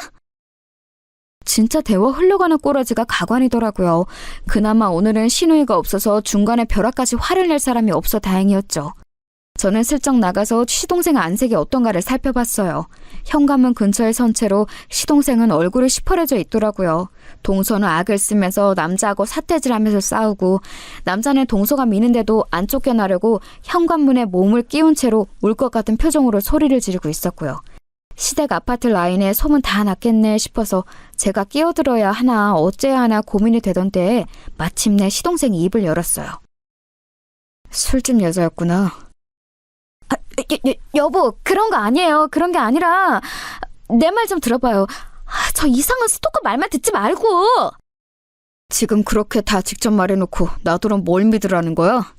진짜 대화 흘러가는 꼬라지가 가관이더라고요. 그나마 오늘은 신우이가 없어서 중간에 벼락까지 화를 낼 사람이 없어 다행이었죠. 저는 슬쩍 나가서 시동생 안색이 어떤가를 살펴봤어요. 현관문 근처에 선 채로 시동생은 얼굴이 시퍼래져 있더라고요. 동서는 악을 쓰면서 남자하고 사태질하면서 싸우고 남자는 동서가 미는데도 안 쫓겨나려고 현관문에 몸을 끼운 채로 울 것 같은 표정으로 소리를 지르고 있었고요. 시댁 아파트 라인에 소문 다 났겠네 싶어서 제가 끼어들어야 하나 어째야 하나 고민이 되던 때에 마침내 시동생이 입을 열었어요. 술집 여자였구나. 여보, 그런 거 아니에요. 그런 게 아니라 내 말 좀 들어봐요. 저 이상한 스토커 말만 듣지 말고. 지금 그렇게 다 직접 말해놓고 나더러 뭘 믿으라는 거야?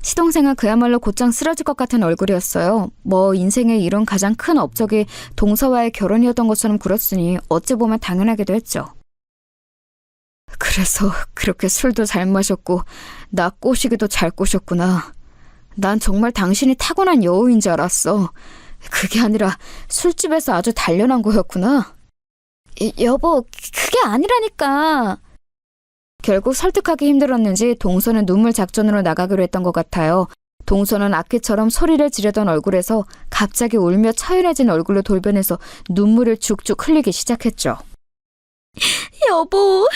시동생은 그야말로 곧장 쓰러질 것 같은 얼굴이었어요. 뭐 인생에 이룬 가장 큰 업적이 동서와의 결혼이었던 것처럼 굴었으니 어찌 보면 당연하기도 했죠. 그래서 그렇게 술도 잘 마셨고 나 꼬시기도 잘 꼬셨구나. 난 정말 당신이 타고난 여우인 줄 알았어. 그게 아니라 술집에서 아주 단련한 거였구나. 여보, 그게 아니라니까. 결국 설득하기 힘들었는지 동서는 눈물 작전으로 나가기로 했던 것 같아요. 동서는 아끼처럼 소리를 지르던 얼굴에서 갑자기 울며 처연해진 얼굴로 돌변해서 눈물을 죽죽 흘리기 시작했죠. 여보,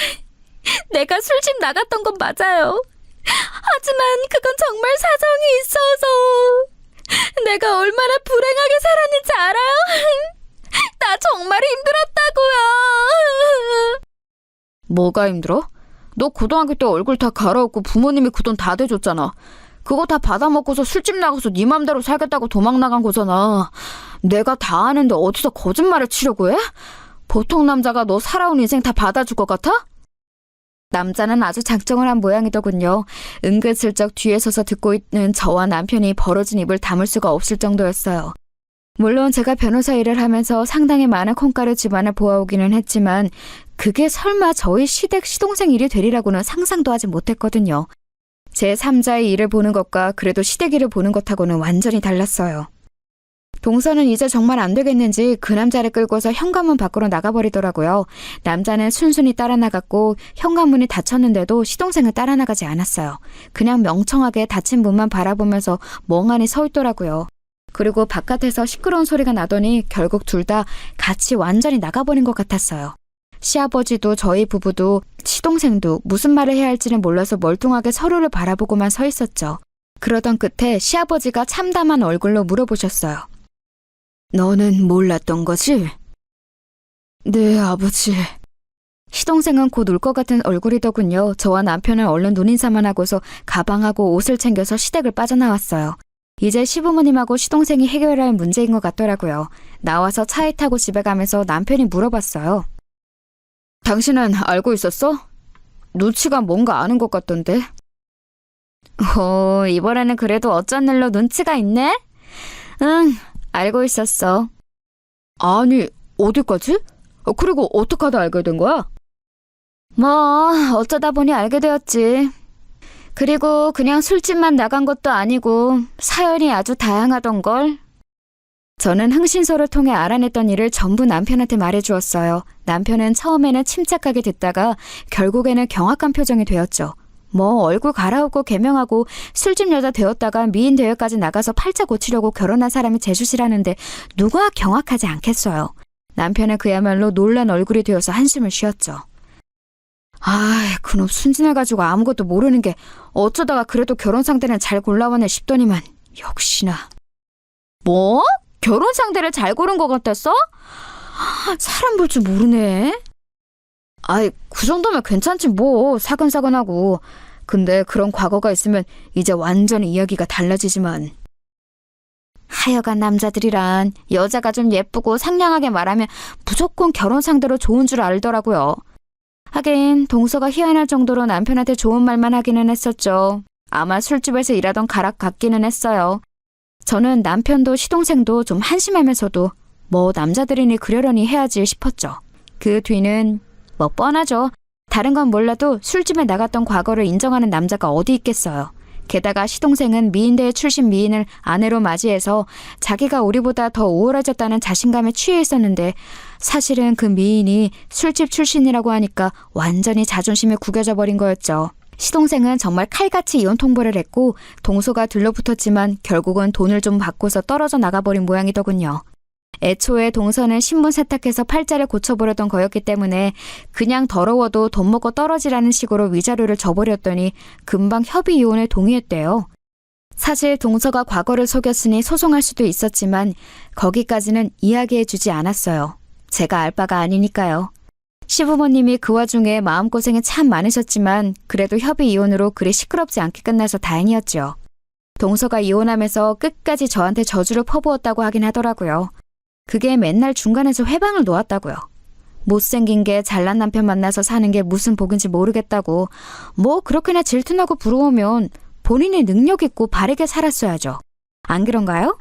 내가 술집 나갔던 건 맞아요. 하지만 그건 정말 사정이 있어서 내가 얼마나 불행하게 살았는지 알아요? 나 정말 힘들었다고요. 뭐가 힘들어? 너 고등학교 때 얼굴 다 갈아엎고 부모님이 그 돈 다 대줬잖아. 그거 다 받아먹고서 술집 나가서 네 맘대로 살겠다고 도망 나간 거잖아. 내가 다 아는데 어디서 거짓말을 치려고 해? 보통 남자가 너 살아온 인생 다 받아줄 것 같아? 남자는 아주 작정을 한 모양이더군요. 은근슬쩍 뒤에 서서 듣고 있는 저와 남편이 벌어진 입을 다물 수가 없을 정도였어요. 물론 제가 변호사 일을 하면서 상당히 많은 콩가루 집안을 보아오기는 했지만 그게 설마 저희 시댁 시동생 일이 되리라고는 상상도 하지 못했거든요. 제 3자의 일을 보는 것과 그래도 시댁 일을 보는 것하고는 완전히 달랐어요. 동서는 이제 정말 안 되겠는지 그 남자를 끌고서 현관문 밖으로 나가버리더라고요. 남자는 순순히 따라 나갔고 현관문이 닫혔는데도 시동생은 따라 나가지 않았어요. 그냥 멍청하게 닫힌 문만 바라보면서 멍하니 서 있더라고요. 그리고 바깥에서 시끄러운 소리가 나더니 결국 둘 다 같이 완전히 나가버린 것 같았어요. 시아버지도 저희 부부도 시동생도 무슨 말을 해야 할지는 몰라서 멀뚱하게 서로를 바라보고만 서 있었죠. 그러던 끝에 시아버지가 참담한 얼굴로 물어보셨어요. 너는 몰랐던 거지? 네, 아버지. 시동생은 곧 울 것 같은 얼굴이더군요. 저와 남편은 얼른 눈인사만 하고서 가방하고 옷을 챙겨서 시댁을 빠져나왔어요. 이제 시부모님하고 시동생이 해결해야 할 문제인 것 같더라고요. 나와서 차에 타고 집에 가면서 남편이 물어봤어요. 당신은 알고 있었어? 눈치가 뭔가 아는 것 같던데. 이번에는 그래도 어쩐 일로 눈치가 있네? 응, 알고 있었어. 아니, 어디까지? 그리고 어떻게 하다 알게 된 거야? 뭐, 어쩌다 보니 알게 되었지. 그리고 그냥 술집만 나간 것도 아니고 사연이 아주 다양하던걸. 저는 흥신소를 통해 알아냈던 일을 전부 남편한테 말해주었어요. 남편은 처음에는 침착하게 듣다가 결국에는 경악한 표정이 되었죠. 뭐 얼굴 갈아엎고 개명하고 술집 여자 되었다가 미인 대회까지 나가서 팔자 고치려고 결혼한 사람이 재수씨라는데 누가 경악하지 않겠어요. 남편은 그야말로 놀란 얼굴이 되어서 한숨을 쉬었죠. 그놈 순진해가지고 아무것도 모르는 게 어쩌다가 그래도 결혼 상대는 잘 골라왔네 싶더니만 역시나. 뭐? 결혼 상대를 잘 고른 것 같았어? 사람 볼 줄 모르네. 그 정도면 괜찮지 뭐, 사근사근하고. 근데 그런 과거가 있으면 이제 완전히 이야기가 달라지지만. 하여간 남자들이란 여자가 좀 예쁘고 상냥하게 말하면 무조건 결혼 상대로 좋은 줄 알더라고요. 하긴 동서가 희한할 정도로 남편한테 좋은 말만 하기는 했었죠. 아마 술집에서 일하던 가락 같기는 했어요. 저는 남편도 시동생도 좀 한심하면서도 뭐 남자들이니 그러려니 해야지 싶었죠. 그 뒤는 뭐 뻔하죠. 다른 건 몰라도 술집에 나갔던 과거를 인정하는 남자가 어디 있겠어요. 게다가 시동생은 미인대회 출신 미인을 아내로 맞이해서 자기가 우리보다 더 우월해졌다는 자신감에 취해 있었는데 사실은 그 미인이 술집 출신이라고 하니까 완전히 자존심이 구겨져 버린 거였죠. 시동생은 정말 칼같이 이혼 통보를 했고 동서가 들러붙었지만 결국은 돈을 좀 받고서 떨어져 나가버린 모양이더군요. 애초에 동서는 신분 세탁해서 팔자를 고쳐보려던 거였기 때문에 그냥 더러워도 돈 먹고 떨어지라는 식으로 위자료를 줘버렸더니 금방 협의 이혼에 동의했대요. 사실 동서가 과거를 속였으니 소송할 수도 있었지만 거기까지는 이야기해주지 않았어요. 제가 알 바가 아니니까요. 시부모님이 그 와중에 마음고생이 참 많으셨지만 그래도 협의 이혼으로 그리 시끄럽지 않게 끝나서 다행이었죠. 동서가 이혼하면서 끝까지 저한테 저주를 퍼부었다고 하긴 하더라고요. 그게 맨날 중간에서 회방을 놓았다고요. 못생긴 게 잘난 남편 만나서 사는 게 무슨 복인지 모르겠다고. 뭐 그렇게나 질투나고 부러우면 본인이 능력 있고 바르게 살았어야죠. 안 그런가요?